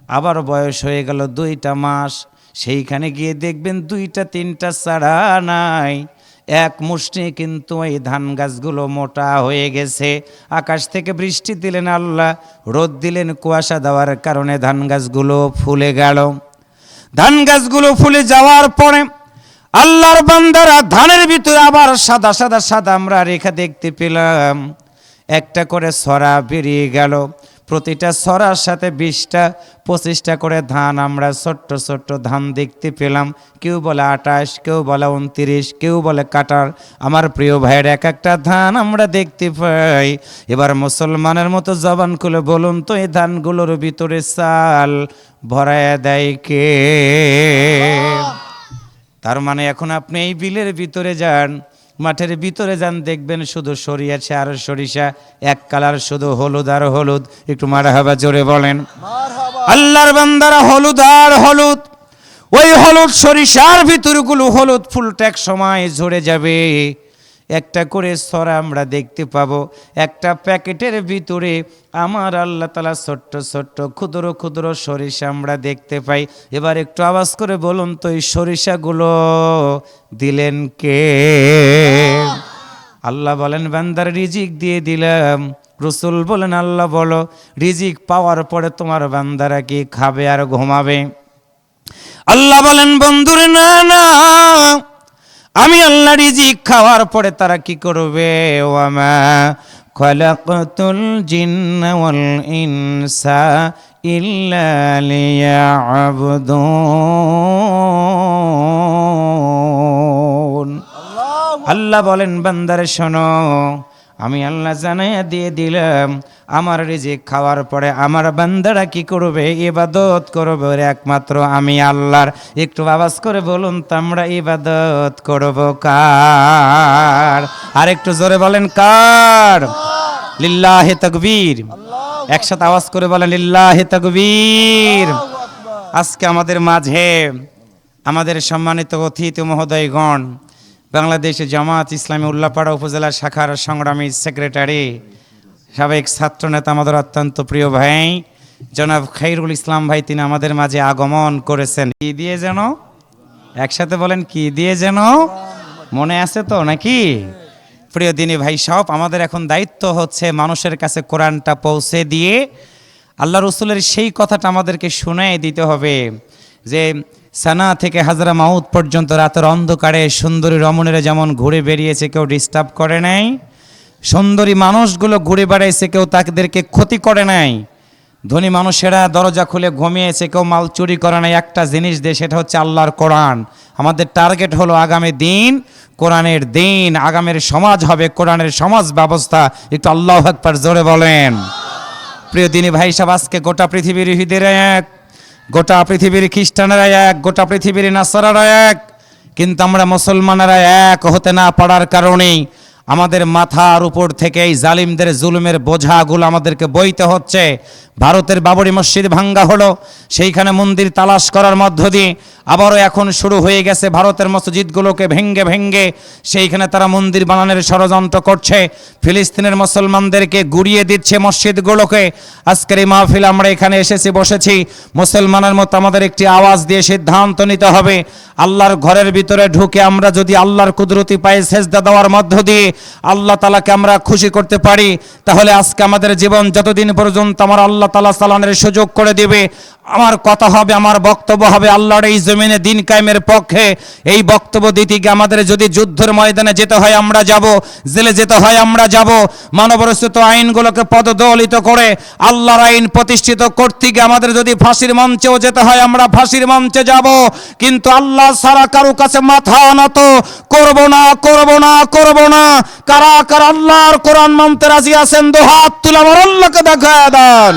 আবার বয়স হয়ে গেল 2টা মাস, সেইখানে গিয়ে দেখবেন 2টা-3টা চারা নাই, এক মুষ্টি কিন্তু এই ধান গাছগুলো মোটা হয়ে গেছে। আকাশ থেকে বৃষ্টি দিলেন আল্লাহ, রোদ দিলেন, কুয়াশা দেওয়ার কারণে ধান গাছগুলো ফুলে গেল। ধান গাছগুলো ফুলে যাওয়ার পরে আল্লাহর বান্দারা ধানের ভিতরে আবার সাদা সাদা সাদা আমরা রেখা দেখতে পেলাম। একটা করে ছড়া বেরিয়ে গেল, প্রতিটা ছড়ার সাথে 20টা-25টা করে ধান আমরা ছোট্ট ছোট্ট ধান দেখতে পেলাম। কেউ বলে 28, কেউ বলে 29, কেউ বলে কাটার। আমার প্রিয় ভাইয়ের এক একটা ধান আমরা দেখতে পাই। এবার মুসলমানের মতো জবান খুলে বলুন তো, এই ধানগুলোর ভিতরে চাল ভরায় দেয় কে? তার মানে এখন আপনি এই বিলের ভিতরে যান, মাঠের ভিতরে যান, দেখবেন শুধু সরিষা আর সরিষা, এক কালার, শুধু হলুদ আর হলুদ। একটু মারহাবা জোরে বলেন। আল্লাহর বান্দারা হলুদ আর হলুদ, ওই হলুদ সরিষার ভিতরগুলো হলুদ ফুলটা এক সময় ঝরে যাবে। একটা করে ছড়া আমরা দেখতে পাবো, একটা প্যাকেটের ভিতরে আমার আল্লাহ তাআলা ছোট্ট ছোট্ট ক্ষুদ্র ক্ষুদ্র সরিষা আমরা দেখতে পাই। এবার একটু আওয়াজ করে বলুন তো, এই সরিষাগুলো দিলেন কে? আল্লাহ বলেন বান্দার রিজিক দিয়ে দিলাম। রাসূল বলেন আল্লাহ বলো, রিজিক পাওয়ার পরে তোমার বান্দারা কি খাবে আর ঘুমাবে? আল্লাহ বলেন বন্ধুরে না না, আমি আল্লাহ রিজিক খাওয়ার পরে তারা কি করবে? ওয়ামা খালাকাতুল জিন্না ওয়াল ইনসা ইল্লা লিয়াবুদুন। আল্লাহ বলেন বান্দারে শোনো, আমি আল্লাহ জানাইয়া দিয়ে দিলাম, আমার রিজিক খাওয়ার পরে আমার বান্দারা কি করবে? ইবাদত করবে একমাত্র আমি আল্লাহর। একটু আওয়াজ করে বলুন তো, আমরা ইবাদত করব কার? আর একটু জোরে বলেন কার? লিল্লাহি তাকবীর। একসাথে আওয়াজ করে বলেন লিল্লাহি তাকবীর। আজকে আমাদের মাঝে আমাদের সম্মানিত অতিথি মহোদয়গণ, বাংলাদেশ জামাত ইসলামী উল্লাপাড়া উপজেলা শাখার সংগ্রামী সেক্রেটারি, সাবেক ছাত্রনেতা, আমাদের অত্যন্ত প্রিয় ভাই জনাব খায়রুল ইসলাম ভাই, তিনি আমাদের মাঝে আগমন করেছেন। কি দিয়ে যেন? একসাথে বলেন, কি দিয়ে যেন? মনে আছে তো নাকি? প্রিয় দিনী ভাই সব, আমাদের এখন দায়িত্ব হচ্ছে মানুষের কাছে কোরআনটা পৌঁছে দিয়ে আল্লাহ রসুলের সেই কথাটা আমাদেরকে শুনাই দিতে হবে যে সানা থেকে হাজরা মাউত পর্যন্ত রাতের অন্ধকারে সুন্দরী রমণীরা যেমন ঘুরে বেরিয়েছে, কেউ ডিস্টার্ব করে নাই। সুন্দরী মানুষগুলো ঘুরে বেড়াইছে, কেউ তাদেরকে ক্ষতি করে নাই। ধনী মানুষেরা দরজা খুলে ঘুমিয়েছে, কেউ মাল চুরি করে নাই। একটা জিনিস দিয়ে, সেটা হচ্ছে আল্লাহর কোরআন। আমাদের টার্গেট হলো আগামী দিন কোরআনের দিন, আগামীর সমাজ হবে কোরআনের সমাজ ব্যবস্থা। একটু আল্লাহু আকবার জোরে বলেন। প্রিয় দিনী ভাই সাহেব, আজকে গোটা পৃথিবীর ইহুদিরা এক, গোটা পৃথিবীর খ্রিস্টানেরা এক, গোটা পৃথিবীর নাসারারা এক, কিন্তু আমরা মুসলমানেরা এক হতে না পারার কারণেই আমাদের মাথার উপর থেকে এই জালিমদের জুলুমের বোঝাগুলো আমাদেরকে বইতে হচ্ছে। ভারতের বাবরি মসজিদ ভাঙ্গা হলো, সেইখানে মন্দির তালাশ করার মধ্য দিয়ে আবারও এখন শুরু হয়ে গেছে ভারতের মসজিদগুলোকে ভেঙ্গে ভেঙ্গে সেইখানে তারা মন্দির বানানোর ষড়যন্ত্র করছে। ফিলিস্তিনের মুসলমানদেরকে গুড়িয়ে দিচ্ছে মসজিদগুলোকে। আজকের এই মাহফিল আমরা এখানে এসেছি, বসেছি, মুসলমানের মতো আমাদের একটি আওয়াজ দিয়ে সিদ্ধান্ত নিতে হবে। আল্লাহর ঘরের ভিতরে ঢুকে আমরা যদি আল্লাহর কুদরতি পায়ে সেজদা দেওয়ার মধ্য দিয়ে আল্লাহ তাআলাকে আমরা খুশি করতে পারি, তাহলে আজকে আমাদের জীবন যতদিন পর্যন্ত আমার আল্লাহ তাআলা চালানোর সুযোগ করে দিবে, আমার কথা হবে, আমার বক্তব্য হবে আল্লাহর এই জমিনে দিন কায়েমের পক্ষে। এই বক্তব্য দিতে গিয়ে আমাদের যদি যুদ্ধের ময়দানে যেতে হয় আমরা যাব, জেলে যেতে হয় আমরা যাব, মানবরচিত আইনগুলোকে পদদলিত করে আল্লাহর আইন প্রতিষ্ঠিত করতে গিয়ে আমাদের যদি ফাঁসির মঞ্চেও যেতে হয় আমরা ফাঁসির মঞ্চে যাব, কিন্তু আল্লাহ ছাড়া কারো কাছে মাথা নত করব না, করব না, করব না। কারা কারা আল্লাহর কোরআন মানতে রাজি আছেন? দু হাত তুলে আমার আল্লাহকে দেখায় দেন।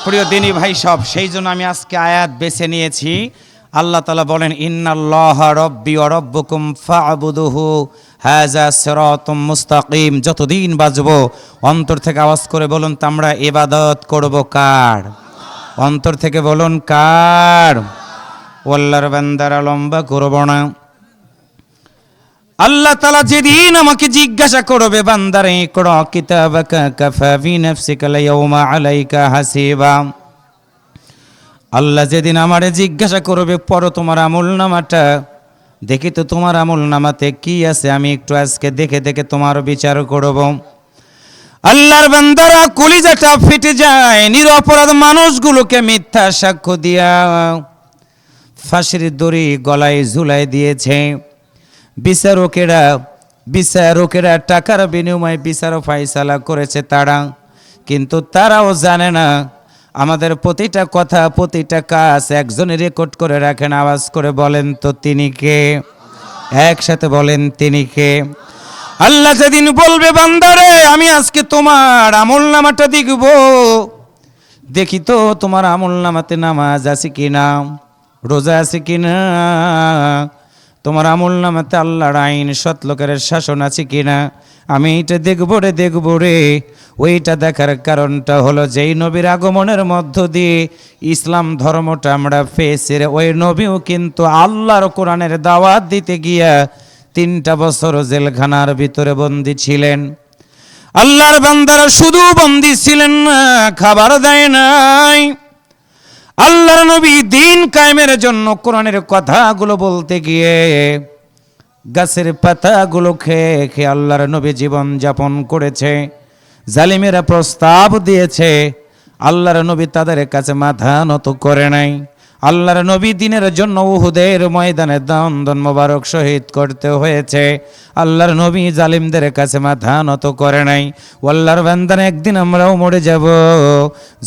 প্রিয় দিনী ভাই সব, সেই জন্য আমি আজকে আয়াত বেছে নিয়েছি। আল্লাহ তাআলা বলেন ইন্নাল্লাহা রাব্বি ওয়া রাব্বুকুম ফা'বুদুহু হাযা সিরাতুম মুস্তাকিম। যতদিন বাঁচবো অন্তর থেকে আওয়াজ করে বলুন তো আমরা ইবাদত করব কার? অন্তর থেকে বলুন কার? আল্লাহর বান্দারা লম্বা করব না। আল্লাহ তাআলা যেদিন আমাকে জিজ্ঞাসা করবে বান্দারে ইকরা কিতাবাকা কাফা বিনাফসিকা ইয়াউমা আলাইকা হাসিবা, আল্লাহ যেদিন আমারে জিজ্ঞাসা করবে পড়ো তোমার আমলনামাটা, দেখি তো তোমার আমলনামাতে কি আছে, আমি একটু আজকে দেখে দেখে তোমার বিচার করব। আল্লাহর বান্দারা কলিজাটা ফেটে যায়। নিরপরাধ মানুষগুলোকে মিথ্যা সাক্ষ্য দিয়া ফাঁসির দড়ি গলায় ঝুলাই দিয়েছে। বিচারকেরা টাকার বিনিময়ে বিচার ফায়সালা করেছে তারা, কিন্তু তারাও জানে না আমাদের প্রতিটা কথা প্রতিটা কাজ একজনে রেকর্ড করে রাখেন। আওয়াজ করে বলেন তো তিনি কে? একসাথে বলেন তিনি কে? আল্লাহ যেদিন বলবে বান্দারে আমি আজকে তোমার আমলনামাটা দেখব, দেখি তো তোমার আমলনামাতে নামাজ আছে কিনা, রোজা আছে কিনা, তোমার আমলনামাতে আল্লাহর আইন সৎ লোকের শাসন আছে কিনা, আমি এটা দেখব রে। ওইটা দেখার কারণটা হলো যেই নবীর আগমনের মধ্য দিয়ে ইসলাম ধর্মটা আমরা পেয়েছি রে, ওই নবীও কিন্তু আল্লাহর কোরআনের দাওয়াত দিতে গিয়া 3টা বছর জেলখানার ভিতরে বন্দী ছিলেন। আল্লাহর বান্দারা শুধু বন্দী ছিলেন না, খাবার দেয় নাই। আল্লাহর নবী দিন কায়েমের জন্য কোরআনের কথাগুলো বলতে গিয়ে গাছের পাতাগুলো খেয়ে খেয়ে আল্লাহর নবী জীবন যাপন করেছে। জালিমেরা প্রস্তাব দিয়েছে, আল্লাহর নবী তাদের কাছে মাথা নত করে নাই। আল্লাহর নবী দিনের জন্য উহুদের ময়দানে দন্দন মোবারক শহীদ করতে হয়েছে। আল্লাহর নবী জালিমদের কাছে মাথা নত করে নাই। আল্লাহর বান্দানে একদিন আমরাও মরে যাব।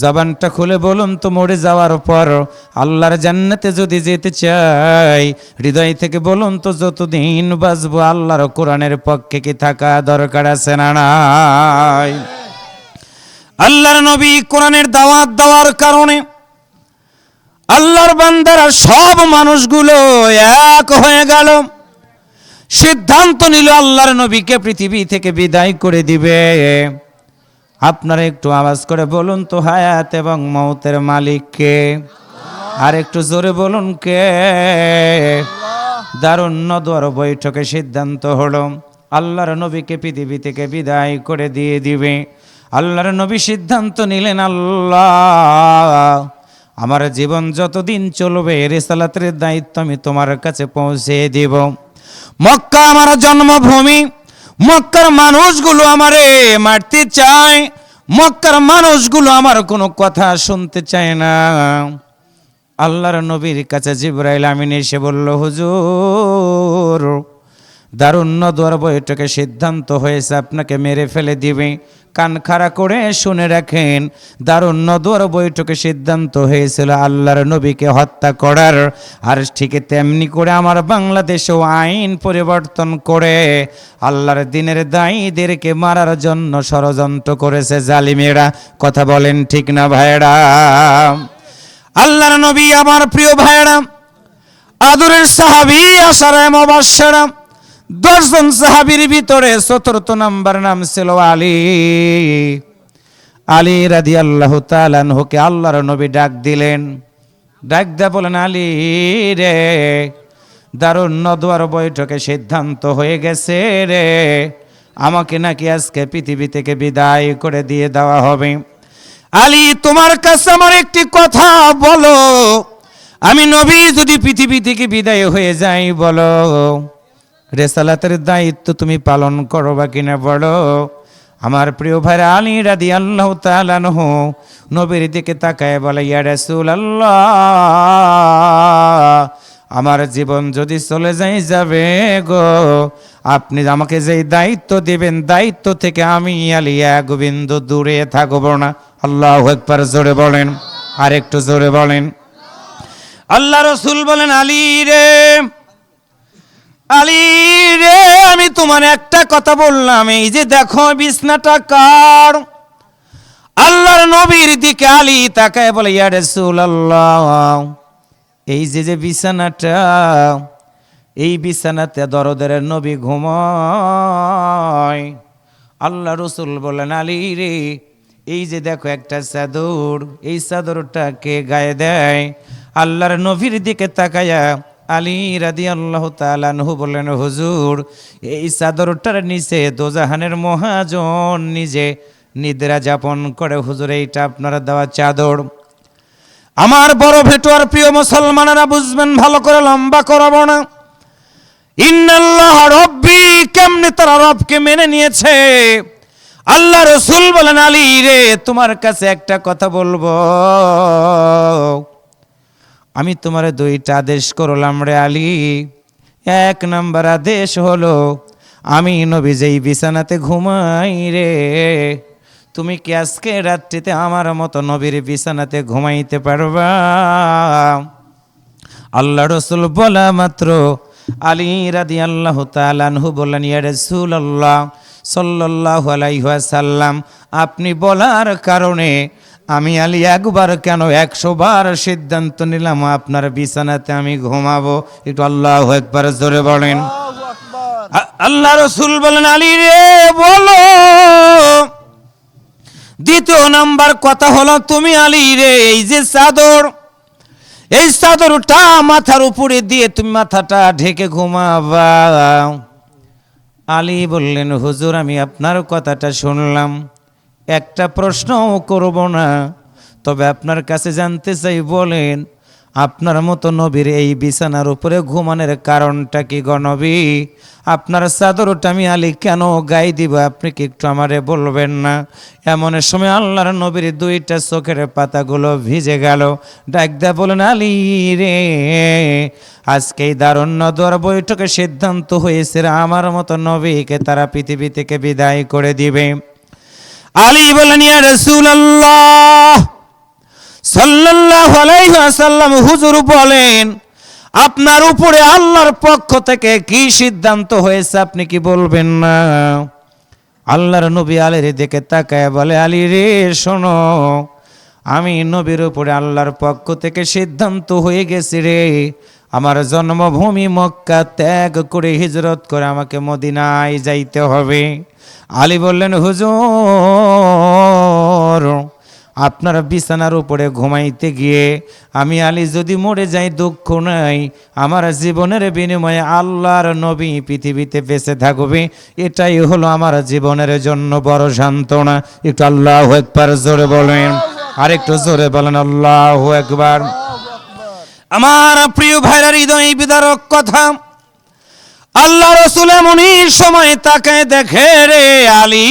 জবানটা খুলে বলুন তো মরে যাওয়ার পর আল্লাহর জান্নাতে যদি যেতে চাই, হৃদয় থেকে বলুন তো যতদিন বাঁচবো আল্লাহর কোরআনের পক্ষে কি থাকা দরকার আছে না নাই? আল্লাহর নবী কোরআনের দাওয়াত দেওয়ার কারণে আল্লাহর বান্দারা সব মানুষগুলো এক হয়ে গেল। সিদ্ধান্ত নিল আল্লাহর নবীকে পৃথিবী থেকে বিদায় করে দিবে। আপনারা একটু আওয়াজ করে বলুন তো হায়াত এবং মৌতের মালিক কে? আর একটু জোরে বলুন কে? দারুন নদওয়ার বৈঠকে সিদ্ধান্ত হলো আল্লাহর নবীকে পৃথিবী থেকে বিদায় করে দিয়ে দিবে। আল্লাহর নবী সিদ্ধান্ত নিলেন, আল্লাহ আমার জীবন যতদিন চলবে রিসালাতের দায়িত্ব আমি তোমার কাছে পৌঁছে দিব। মক্কা আমার জন্মভূমি, মক্কার মানুষগুলো আমারে মারতে চায়, মক্কার মানুষগুলো আমার কোনো কথা শুনতে চায় না। আল্লাহর নবীর কাছে জিবরাইল আমিন এসে বলল, হুজুর দারুন নদওয়ার বৈঠকে সিদ্ধান্ত হয়েছে আপনাকে মেরে ফেলে দিবে। কান খাড়া করে শুনে রাখেন, দারুন নদওয়ার বৈঠকে সিদ্ধান্ত হয়েছিল আল্লাহর নবীকে হত্যা করার। আর ঠিক তেমনি করে আমার বাংলাদেশেও আইন পরিবর্তন করে আল্লাহর দিনের দায়ীদেরকে মারার জন্য ষড়যন্ত্র করেছে জালিমেরা। কথা বলেন ঠিক না ভাইরা? আল্লাহর নবী আমার প্রিয় ভাইরা, আদরের সাহাবী আশারায়ে মুবাশশিরা 10 জন সাহাবীর ভিতরে 4th নাম্বার নাম ছিল আলী। আলী রাদিয়াল্লাহু তাআলা আনহুকে আল্লাহর নবী ডাক দিলেন। ডাক দিয়ে বলেন, আলী রে, দারুন নদওয়ার বৈঠকে সিদ্ধান্ত হয়ে গেছে রে, আমাকে নাকি আজকে পৃথিবী থেকে বিদায় করে দিয়ে দেওয়া হবে। আলী তোমার কাছে আমার একটি কথা বলো, আমি নবী যদি পৃথিবী থেকে বিদায় হয়ে যাই বলো, রিসালাতের দায়িত্ব তুমি পালন করবা কিনা বলো। আমার প্রিয় ভাই আলী রাদিয়াল্লাহু তাআলা আনহু নবীর দিকে তাকায় বলে, ইয়া রাসূলুল্লাহ আমার জীবন যদি চলে যাবে গো, আপনি আমাকে যেই দায়িত্ব দিবেন দায়িত্ব থেকে আমি আলী এক বিন্দু দূরে থাকব না। আল্লাহু আকবার জোরে বলেন, আর একটু জোরে বলেন। আল্লাহ রাসূল বলেন, আলী রে, আলী রে, আমি তোমার একটা কথা বললাম, এই যে দেখো বিছনাটা কার? আল্লাহর নবীর দিকে আলী তাকায় বলে, ইয়া রাসূলুল্লাহ এই যে বিছানাটা, এই বিছানাতে দরদের নবী ঘুমায়। আল্লাহ রসুল বলেন, আলী রে, এই যে দেখো একটা চাদর, এই চাদরটা কে গায়ে দেয়? আল্লাহর নবীর দিকে তাকায়া আলী রাদিয়াল্লাহু তাআলা আনহু বললেন, হুজুর, এই চাদরটার নিচে দোজাহানের মহাজন নিজে নিদ্রা যাপন করে। হুজুর, এইটা আপনারা দেওয়া চাদর। আমার বড় ভেটুয়ার প্রিয় মুসলমানেরা বুঝবেন ভালো করে, লম্বা করাবো না। ইন্নাল্লাহ রব্বি, কেমনে তারা রবকে মেনে নিয়েছে। আল্লাহ রসুল বলেন, আলী রে, তোমার কাছে একটা কথা বলবো। আমি তোমারে দুইটা আদেশ করলাম রে আলী। এক নাম্বার আদেশ হলো, আমি নবী যেই বিছানাতে ঘুমাই রে, তুমি কি আজকে রাত্রিতে আমার মতো নবীর বিছানাতে ঘুমাইতে পারবা? আল্লাহ রসুল বলা মাত্র আলী রাদিয়াল্লাহু তাআলা আনহু বললেন, ইয়া রাসূলুল্লাহ সাল্লাল্লাহু আলাইহি ওয়াসাল্লাম, আপনি বলার কারণে আমি আলী একবার কেন 100 বার সিদ্ধান্ত নিলাম আপনার বিছানাতে আমি ঘুমাবো। একটু আল্লাহু আকবার জোরে বলেন। আল্লাহু আকবার। আল্লাহ রসুল বলেন, আলী রে বলো। দ্বিতীয় নাম্বার কথা হলো, তুমি আলী রে, এই যে চাদর, এই চাদরটা মাথার উপরে দিয়ে তুমি মাথাটা ঢেকে ঘুমাবা। আলী বললেন, হুজুর, আমি আপনার কথাটা শুনলাম, একটা প্রশ্নও করব না, তবে আপনার কাছে জানতে চাই, বলেন আপনার মতো নবীর এই বিছানার উপরে ঘুমানোর কারণটা কি গো নবী? আপনার চাদরটা আমি আলী কেন গায়ে দিব, আপনি কি একটু আমারে বলবেন না? এমন সময় আল্লাহর নবীর দুইটা চোখের পাতাগুলো ভিজে গেল। ডাক দেয়া বলেন, আলী রে, আজকে এই দারুণ্য দর বৈঠকে সিদ্ধান্ত হয়েছে আমার মতো নবীকে তারা পৃথিবী থেকে বিদায় করে দিবে। আলী বলেন, ইয়া রাসূলুল্লাহ সাল্লাল্লাহু আলাইহি ওয়াসাল্লাম, হুজুর বলেন আপনার উপরে আল্লাহর পক্ষ থেকে কি সিদ্ধান্ত হয়েছে আপনি কি বলবেন না? আল্লাহর নবী আলীর দিকে তাকায় বলে, আলী রে শোনো, আমি নবীর উপরে আল্লাহর পক্ষ থেকে সিদ্ধান্ত হয়ে গেছি রে, আমার জন্মভূমি মক্কা ত্যাগ করে হিজরত করে আমাকে মদিনায় যাইতে হবে। আলী বললেন, হুজুর, আপনার বিছানার উপরে ঘুমাইতে গিয়ে আমি আলী যদি মরে যাই দুঃখ নাই, আমার জীবনের বিনিময়ে আল্লাহর নবী পৃথিবীতে বেঁচে থাকবে, এটাই হলো আমার জীবনের জন্য বড় সান্ত্বনা। একটু আল্লাহু আকবার জোরে বলেন, আরেকটু জোরে বলেন আল্লাহু আকবার। আমার প্রিয় ভাইরা, হৃদয় বিদারক কথা। আল্লাহ রসুল এমনই সময় তাকায় দেখে রে আলী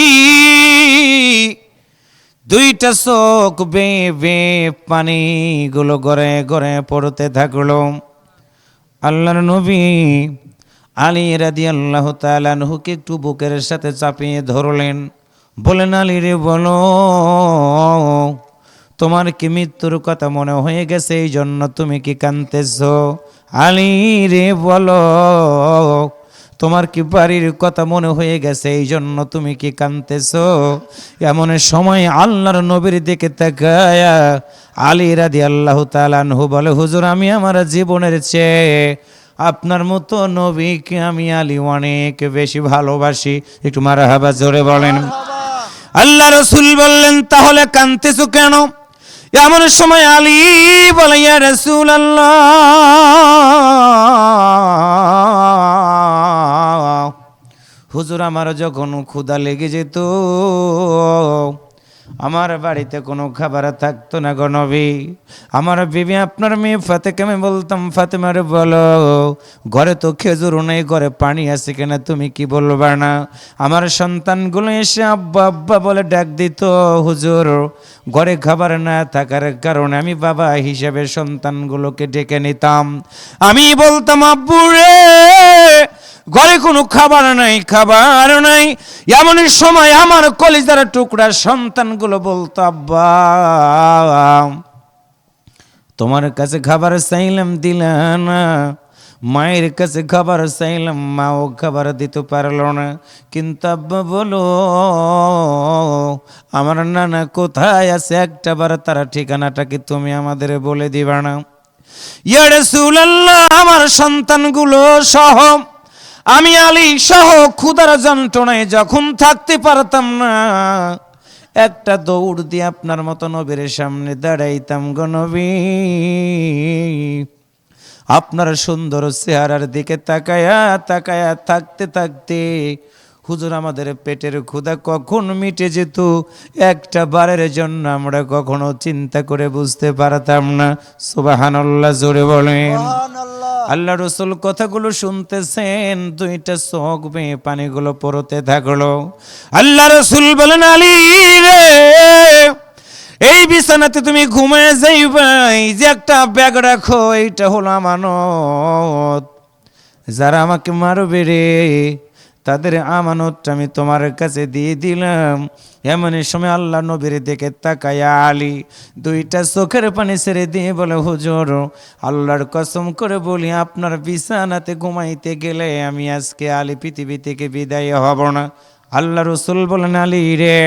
দুইটা চোখ বেয়ে বেয়ে পানিগুলো গড়ে গড়ে পড়তে থাকলো। আল্লাহর নবী আলী রাদিয়াল্লাহু তাআলা আনহুকে একটু বুকের সাথে চাপিয়ে ধরলেন, বলেন, আলী রে বলো, তোমার কি মৃত্যুর কথা মনে হয়ে গেছে, এই জন্য তুমি কি কাঁদতেছো? আলী রে বলো, তোমার কি বাড়ির কথা মনে হয়ে গেছে, এই জন্য তুমি কি কাঁদতেছো? এমন সময় আল্লাহর নবীর দিকে তাকায়া আলী রাদিয়াল্লাহু তাআলা আনহু বলে, হুজুর, আমি আমার জীবনের চেয়ে আপনার মতো নবীকে আমি আলী অনেক বেশি ভালোবাসি। একটু মারহাবা জোরে বলেন। আল্লাহ রসুল বললেন, তাহলে কাঁদতেছো কেন? এমন সময় আলী বলে, ইয়া রাসূলুল্লাহ, হুজুর, আমার যখন ক্ষুধা লেগে যেত, আমার বাড়িতে কোনো খাবার থাকতো না গো নবী, আমার বিবি আপনার মেয়ে ফাতেমাকে আমি বলতাম, ফাতেমার বলো, ঘরে তো খেজুর নেই, ঘরে পানি আছে কিনা তুমি কি বলবা না? আমার সন্তানগুলো এসে আব্বা আব্বা বলে ডাক দিত, হুজুর, ঘরে খাবার না থাকার কারণে আমি বাবা হিসেবে সন্তানগুলোকে ডেকে নিতাম, আমি বলতাম, আব্বু রে, ঘরে কোনো খাবার নাই, খাবার নাই। এমন সময় আমার কলিজার টুকরা সন্তানগুলো বলতো, আব্বা, তোমার কাছে খাবার চাইলাম দিলা না, মায়ের কাছে খাবার চাইলাম, মাও খাবার দিতে পারলো না, কিন্তু আব্বা বলো, আমার নানা কোথায় আছে, একটা বার তার ঠিকানাটা কি তুমি আমাদের বলে দিবা না? ইয়া রাসূলুল্লাহ, আমার সন্তানগুলো সহ আমি আলী সহ ক্ষুধার যন্ত্রণায় যখন থাকতে পারতাম না, একটা দৌড় দিয়ে আপনার মতো নবীর সামনে দাঁড়াইতাম গো নবী। আপনার সুন্দর চেহারার দিকে তাকায়া তাকায়া থাকতে থাকতে হুজুর আমাদের পেটের ক্ষুধা কখন মিটে যেত একটা বারের জন্য আমরা কখনো চিন্তা করে বুঝতে পারতাম না। সুবহানাল্লাহ, জোরে বলেন। আল্লাহ রসুল কথাগুলো শুনতেছেন, দুইটা চোখ বেয়ে পানিগুলো পড়তে থাকলো। আল্লাহ রসুল বলেন, আলী রে, এই বিছানাতে তুমি ঘুমিয়ে যাইবা, এই যে একটা ব্যাগ রাখো, এইটা হলো আমানত। যারা আমাকে মারবে রে, তাদের আমানতটা আমি তোমার কাছে দিয়ে দিলাম। এমন সময় আল্লাহ নবীর দিকে তাকায়া আলী দুইটা চোখের পানি ছেড়ে দিয়ে বলে, হুজুর আল্লাহর কসম করে বলি, আপনার বিছানাতে ঘুমাইতে গেলে আমি আজকে আলী পৃথিবী থেকে বিদায় হব না। আল্লাহ রসুল বলেন, আলী রে,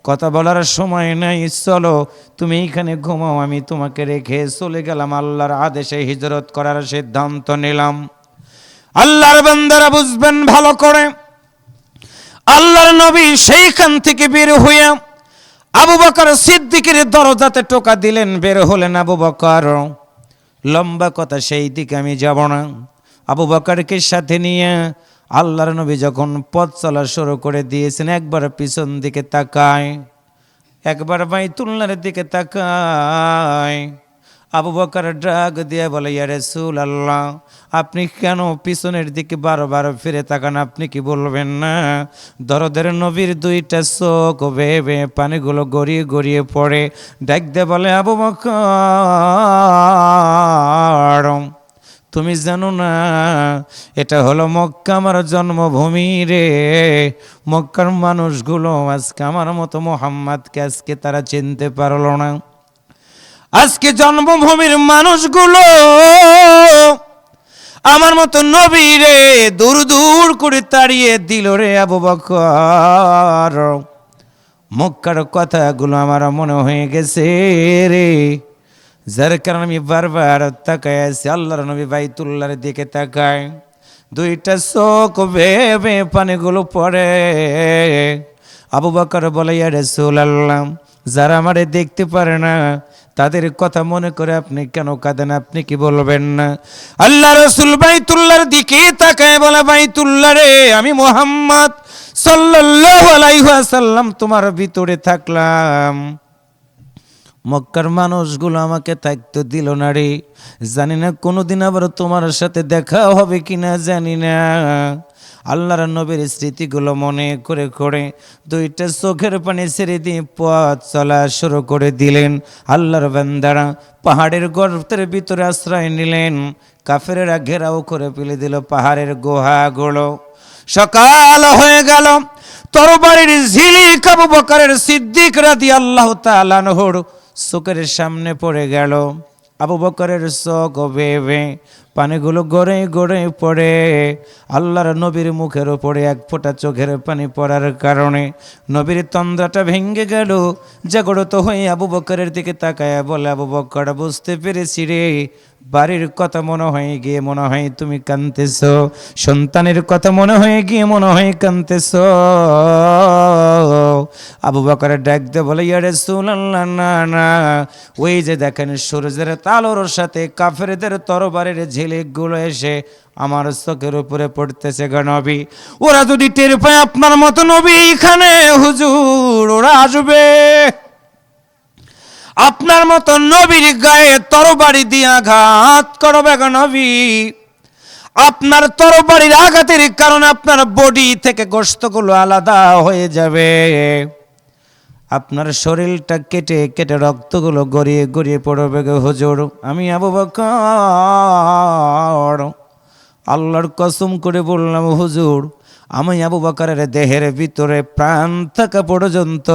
কথা বলার সময় নাই, চলো তুমি এইখানে ঘুমাও, আমি তোমাকে রেখে চলে গেলাম। আল্লাহর আদেশে হিজরত করার সিদ্ধান্ত নিলাম। আল্লাহর বান্দারা বুঝবেন ভালো করে, আল্লাহর নবী সেইখান থেকে বের হইয়া আবু বকর সিদ্দিকের দরজাতে টোকা দিলেন, বের হলেন আবু বকর। লম্বা কথা, সেই দিকে আমি যাব না। আবু বকরকে সাথে নিয়ে আল্লাহর নবী যখন পথ চলা শুরু করে দিয়েছেন, একবার পিছন দিকে তাকায়, একবার বাইতুল্লাহর দিকে তাকায়। আবু বকর ডাক দিয়ে বলে, ইয়া রাসূলুল্লাহ, আপনি কেন পিছনের দিকে বারবার ফিরে তাকান? আপনি কি বলবেন না দরদের নবীর দুইটা চোখ বেয়ে পানিগুলো গড়িয়ে গড়িয়ে পড়ে? ডাক দিয়ে বলে, আবু বকর, তুমি জানো না এটা হলো মক্কা, আমার জন্মভূমি রে। মক্কার মানুষগুলো আজকে আমার মতো মুহাম্মদকে আজকে তারা চিনতে পারলো না। আজকে জন্মভূমির মানুষগুলো আমার মতো নবী রে দূর দূর করে তাড়িয়ে দিল রে আবু বকর। মক্কার কথাগুলো আমার মনে হয়ে গেছে রে, যার কারণে আমি বারবার তাকায় আছি। আল্লাহর নবী বাইতুল্লাহর দিকে তাকায়, দুইটা চোখ ভেবে পানিগুলো পড়ে। আবু বকর বলে, ইয়া রাসূলুল্লাহ, যারা আমারে দেখতে পারে না তাদের কথা মনে করে আপনি কেন কাঁদেন? আপনি কি বলবেন না? আল্লাহ রাসূল বাইতুল্লাহর দিকে তাকায় বলে, বাইতুল্লাহ রে, আমি মুহাম্মদ সাল্লাল্লাহু আলাইহি ওয়াসাল্লাম তোমার ভিতরে থাকলাম, মক্কার মানুষগুলো আমাকে থাকতে দিল না রে। জানি না কোনোদিন আবার তোমার সাথে দেখা হবে কিনা, জানি না। আল্লাহর নবীর স্মৃতিগুলো মনে করে করে দুইটা চোখের পানি ছেড়ে দিয়ে পথ চলা শুরু করে দিলেন। আল্লাহর বান্দারা পাহাড়ের গর্তের ভিতরে আশ্রয় নিলেন। কাফেরেরা ঘেরাও করে ফেলে দিল পাহাড়ের গুহাগুলো। সকাল হয়ে গেল, তরবারির ঝিলিক আবু বকরের সিদ্দিক রাদিয়াল্লাহু তাআলা আনহুর চোখের সামনে পড়ে গেল। আবু বকরের চোখ বেয়ে পানিগুলো গড়ে গড়ে পড়ে। আল্লাহর নবীর মুখের উপরে এক ফোঁটা চোখের পানি পড়ার কারণে নবীর তন্দ্রাটা ভেঙে গেল। জাগ্রত হয়ে আবু বকরের দিকে তাকায় বলে, আবু বকর, বুঝতে পেরেছি রে, বাড়ির কথা মনে হয়ে গিয়ে মনে হয় তুমি কাঁদতেছ, সন্তানের কথা মনে হয়ে গিয়ে মনে হয় কাঁদতেছ। আবু বকর ডাক দিয়ে বলে, ইয়া রাসূলুল্লাহ, না না, ওই যে দেখেন সূর্যের আলোর সাথে কাফেরদের তরবারির ঝিলিকগুলো এসে আমার চোখের উপরে পড়তেছে গো নবী। ওরা যদি টের পায় আপনার মতো নবী এখানে, হুজুর, ওরা আসবে আপনার মতো নবীর গায়ে তরবারি দিয়ে আঘাত করবে গো নবী। আপনার তরবারির আঘাতের কারণে আপনার বডি থেকে গোশতগুলো আলাদা হয়ে যাবে, আপনার শরীরটা কেটে কেটে রক্তগুলো গড়িয়ে গড়িয়ে পড়বে গো হুজুর। আমি আবু বকর আল্লাহর কসম করে বললাম, হুজুর, আমি আবু বকরের দেহের ভিতরে প্রাণ থাকা পর্যন্ত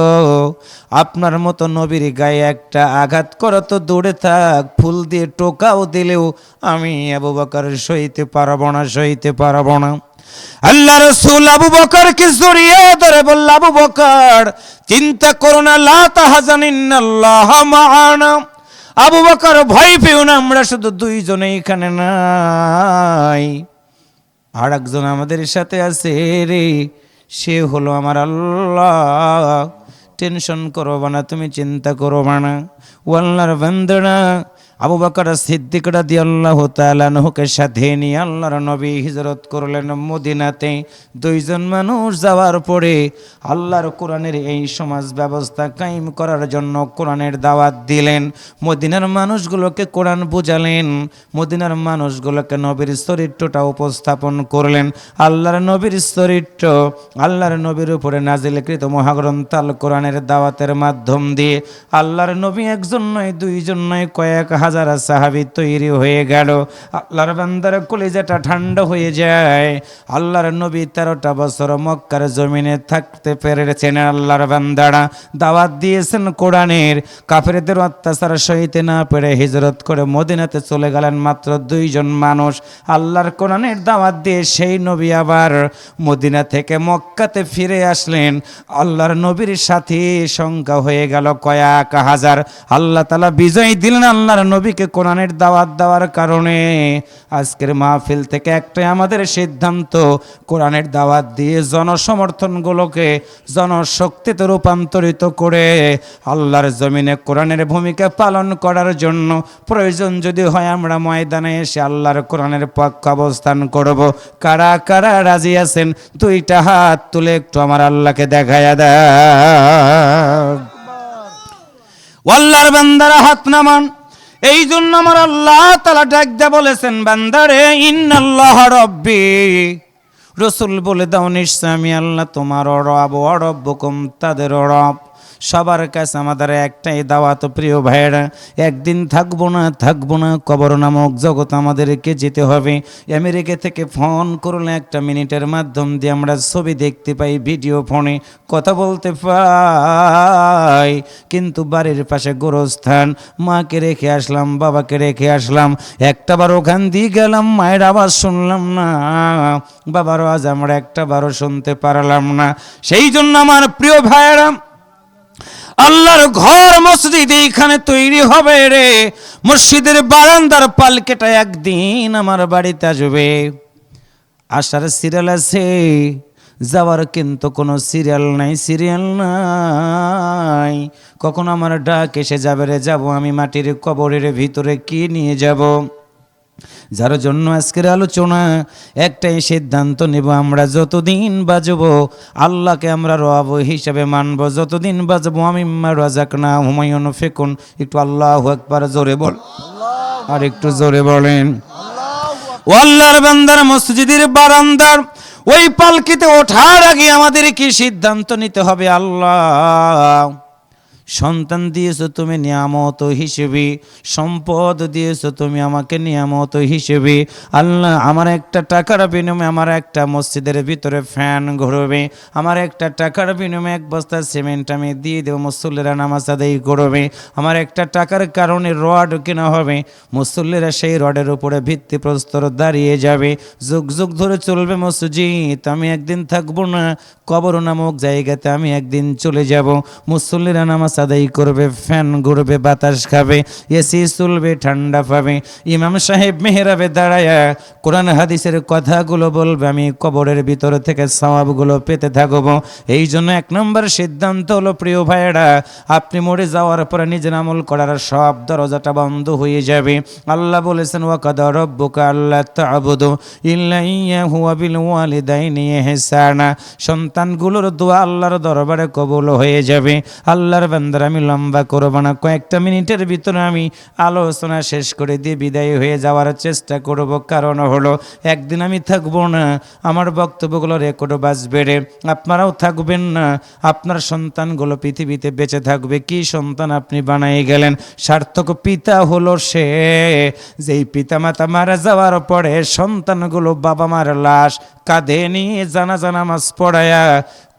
আপনার মতো নবীর গায়ে একটা আঘাত করা তো দূরে থাক, ফুল দিয়ে টোকাও দিলেও আমি আবু বকর সইতে পারবো না, সইতে পারবো না। আল্লাহ রাসূল আবু বকরকে জড়িয়ে ধরে বলল, আবু বকর, চিন্তা করো না, লা তাহজান, ইন্নাল্লাহা মা'ানা। আবু বকর ভয় পেও না, আমরা শুধু দুইজনে এখানে নাই, আর একজন আমাদের সাথে আছে রে, সে হলো আমার আল্লাহ। টেনশন করবা না, তুমি চিন্তা করবা না। ও আল্লাহর বান্দারা, আবু বকর সিদ্দিক রাদিয়াল্লাহু তাআলা আনহুকে সাথে নিয়ে আল্লাহর নবী হিজরত করলেন মদিনাতে। দুইজন মানুষ যাওয়ার পরে আল্লাহর কোরআনের এই সমাজ ব্যবস্থা কায়েম করার জন্য কোরআনের দাওয়াত দিলেন। মদিনার মানুষগুলোকে কোরআন বুঝালেন, মদিনার মানুষগুলোকে নবীর চরিত্রটা উপস্থাপন করলেন। আল্লাহর নবীর চরিত্র, আল্লাহর নবীর উপরে নাজিলকৃত মহাগ্রন্থ আল কোরআনের দাওয়াতের মাধ্যম দিয়ে আল্লাহর নবী একজন নয়, দুইজন নয়, কয়েক হাজার সাহাবী তৈরি হয়ে গেল। আল্লাহর বান্দার কলিজাটা ঠান্ডা হয়ে যায়। আল্লাহর নবী 13টা বছর মক্কার জমিনে থাকতে পেরেছেন। আল্লাহর বান্দারা দাওয়াত দিয়েছেন কোরআনের, কাফেরদের অত্যাচার সইতে না পেরে হিজরত করে মদিনাতে চলে গেলেন মাত্র দুইজন মানুষ। আল্লাহর কোরআনের দাওয়াত দিয়ে সেই নবী আবার মদিনা থেকে মক্কাতে ফিরে আসলেন। আল্লাহর নবীর সাথী সংখ্যা হয়ে গেল কয়েক হাজার। আল্লাহ তাআলা বিজয় দিলেন আল্লাহর নবীকে কোরআনের দাওয়াত দেওয়ার কারণে। আজকের মাহফিল থেকে একটাই আমাদের সিদ্ধান্ত, কোরআনের দাওয়াত দিয়ে জনসমর্থনগুলোকে জনশক্তিতে রূপান্তরিত করে আল্লাহর জমিনে কোরআনের ভূমিকা পালন করার জন্য প্রয়োজন যদি হয় আমরা ময়দানে এসে আল্লাহর কোরআনের পক্ষে অবস্থান করব। কারা কারা রাজি আছেন দুইটা হাত তুলে একটু আমার আল্লাহকে দেখায়া দাও। আল্লাহর বান্দারা হাত নামান। এই জন্য আমার আল্লাহ তাআলা ডাক দিয়ে বলেছেন, বান্দারে ইন্নাল্লাহ রাব্বি, রাসূল বলে দাও নিশ্চয় আমি আল্লাহ তোমার রব, রব্বুকুম তাদের রব। সবার কাছে আমাদের একটাই দাওয়াত প্রিয় ভাইয়েরা, একদিন থাকবো না, কবর নামক জগৎ আমাদেরকে যেতে হবে। আমেরিকা থেকে ফোন করলে 1 মিনিটের মাধ্যম দিয়ে আমরা ছবি দেখতে পাই, ভিডিও ফোনে কথা বলতে পাই, কিন্তু বাড়ির পাশে গোরস্থান, মাকে রেখে আসলাম, বাবাকে রেখে আসলাম, একটাবার ওখান দিয়ে গেলাম, মায়ের আওয়াজ শুনলাম না, বাবার আওয়াজ আমরা একটাবারও শুনতে পারলাম না। সেই জন্য আমার প্রিয় ভাইয়েরা, আল্লাহর ঘর মসজিদ এইখানে তৈরি হবে রে, মসজিদের বারান্দার পালকেটা একদিন আমার বাড়িতে আসবে। আসার সিরিয়াল আছে, যাওয়ার কিন্তু কোনো সিরিয়াল নাই। কখন আমার ডাক এসে যাবে রে, যাব আমি মাটির কবরের ভিতরে কি নিয়ে যাব? যার জন্য আজকের আলোচনা একটাই সিদ্ধান্ত নেব, আমরা যতদিন বাঁচব আল্লাহকে আমরা রব হিসাবে মানব, যতদিন বাঁচব আমি রাযাকনা হুমায়ুন ফেকুন। একটু আল্লাহু আকবার জোরে বল, আর একটু জোরে বলেন। ও আল্লাহর বান্দার, মসজিদের বারান্দার ওই পালকিতে ওঠার আগে আমাদের কি সিদ্ধান্ত নিতে হবে? আল্লাহ সন্তান দিয়েছো তুমি নিয়ামত হিসেবে, সম্পদ দিয়েছো তুমি আমাকে নিয়ামত হিসেবে। আল্লাহ আমার একটা টাকার বিনিময়ে আমার একটা মসজিদের ভিতরে ফ্যান ঘুরবে, আমার একটা টাকার বিনিময়ে 1 বস্তা সিমেন্ট আমি দিয়ে দেবো, মুসল্লিরা নামাজ আদায় করবে। আমার একটা টাকার কারণে রড কেনা হবে, মুসল্লিরা সেই রডের উপরে ভিত্তিপ্রস্তর দাঁড়িয়ে যাবে, যুগ যুগ ধরে চলবে মসজিদ। আমি একদিন থাকবো না, কবর নামক জায়গাতে আমি একদিন চলে যাব। মুসল্লিরা নামাজ আদায় করবে, ফ্যান ঘুরবে, বাতাস খাবে, এসি চলবে, ঠান্ডা পাবে। ইমাম সাহেব মেহরাবে দাঁড়ায়া কোরআন হাদিসের কথাগুলো বলবে, আমি কবরের ভিতর থেকে সওয়াবগুলো পেতে থাকবো। এই জন্য 1 নম্বর সিদ্ধান্ত হলো প্রিয় ভাইয়েরা, আপনি মরে যাওয়ার পরে নিজের আমল করার সব দরজাটা বন্ধ হয়ে যাবে। আল্লাহ বলেছেন, ওয়াকাদা রাব্বুকা আল্লা তা'বুদু ইল্লা ইয়্যাহু ওয়া বিল ওয়ালিদাইনি ইহসানা। সন্তানগুলোর দোয়া আল্লাহর দরবারে কবুল হয়ে যাবে। আল্লাহর বান্দা, আমি লম্বা করব না, কয়েকটা মিনিটের ভিতরে আমি আলোচনা শেষ করে দিয়ে বিদায় হয়ে যাওয়ার চেষ্টা করব। কারণ হলো একদিন আমি থাকবো না, আমার বক্তব্যগুলো রেকর্ড বাজবে রে, আপনারাও থাকবেন না, আপনার সন্তানগুলো পৃথিবীতে বেঁচে থাকবে। কি সন্তান আপনি বানাই গেলেন? সার্থক পিতা হলো সে, যেই পিতা মাতা মারা যাওয়ার পরে সন্তানগুলো বাবা মার লাশ কাঁধে নিয়ে জানাজা নামাজ পড়ায়া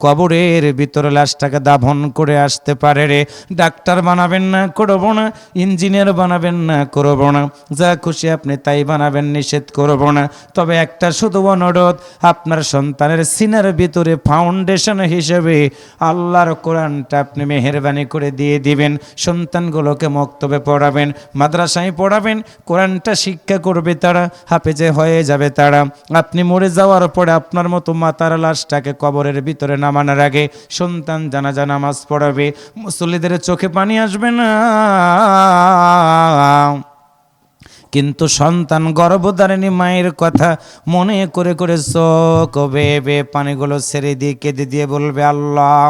কবরের ভিতরে লাশটাকে দাফন করে আসতে পারে রে। ডাক্তার বানাবেন না, করব না। ইঞ্জিনিয়ার বানাবেন না, করব না। যা খুশি আপনি তাই বানাবেন, নিষেধ করব না। তবে একটা শুধু অনুরোধ, আপনার সন্তানের সিনার ভিতরে ফাউন্ডেশন হিসেবে আল্লাহর কোরআনটা আপনি মেহেরবানি করে দিয়ে দিবেন। সন্তানগুলোকে মক্তবে পড়াবেন, মাদ্রাসায় পড়াবেন, কোরআনটা শিক্ষা করবে তারা, হাফেজে হয়ে যাবে তারা। আপনি মরে যাওয়ার পরে আপনার মতো মাতার লাশটাকে কবরের ভিতরে নামানোর আগে সন্তান জানাজা নামাজ পড়াবে, মুসল্লিদের চোখে পানি আসবে না। কিন্তু সন্তান গর্ভধারিণী মায়ের কথা মনে করে করে চোখ বেয়ে পানিগুলো ছেড়ে দিয়ে কেঁদে দিয়ে বলবে, আল্লাহ,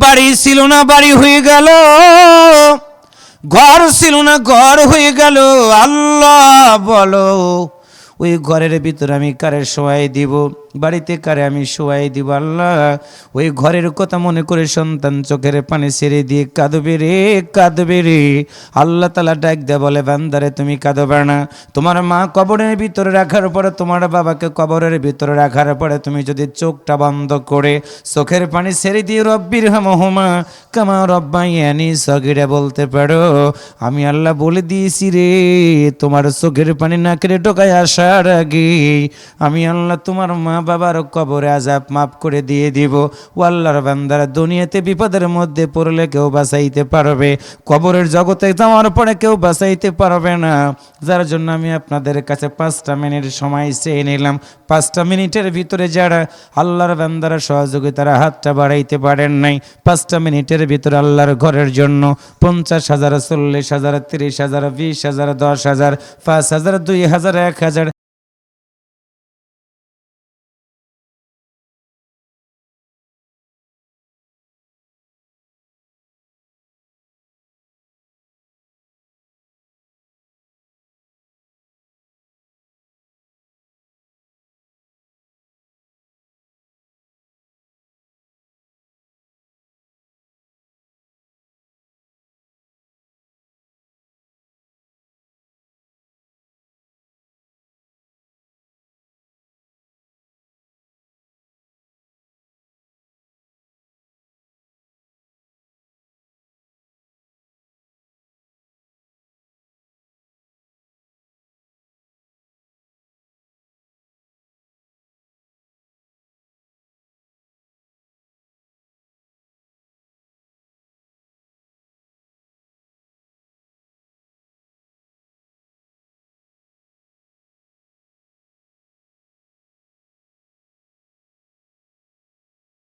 বাড়ি ছিল না বাড়ি হয়ে গেল, ঘর ছিল না ঘর হয়ে গেল, আল্লাহ বলো ওই ঘরের ভিতরে আমি কারে শোয়াই দিব, বাড়িতে কারে আমি শোয়াই দিব। আল্লাহ, ওই ঘরের কথা মনে করে সন্তান চোখের পানি ছেড়ে দিয়ে কাঁদবে রে, কাঁদবে রে। আল্লাহ তাআলা ডাক দেয়া বলে, বান্দারে তুমি কাঁদবে না। তোমার মা কবরের ভিতরে রাখার পরে, তোমার বাবাকে কবরের ভিতরে রাখার পরে তুমি যদি চোখটা বন্ধ করে চোখের পানি ছেড়ে দিয়ে রব্বির হামহুমা কামা রব্বায়ানি সগীরা বলতে পারো, আমি আল্লাহ বলে দিয়েছি রে, তোমার চোখের পানি নাকের ঢোকায় আসার আগে আমি আল্লাহ তোমার মা বাবার কবরে আযাব মাফ করে দিয়ে দিব। ও আল্লাহর বান্দারা, দুনিয়াতে বিপদের মধ্যে পড়লে কেউ বাঁচাইতে পারবে, কবরের জগতে যাওয়ার পরে কেউ বাঁচাইতে পারবে না। যার জন্য আমি আপনাদের কাছে 5টা মিনিট সময় চেয়ে নিলাম। 5টা মিনিটের ভিতরে যারা আল্লাহর বান্দারা সহযোগিতারা হাতটা বাড়াইতে পারেন নাই, 5টা মিনিটের ভিতরে আল্লাহর ঘরের জন্য 50,000, 40,000, 30,000, 20,000, 10,000, 5,000, 2,000, 1,000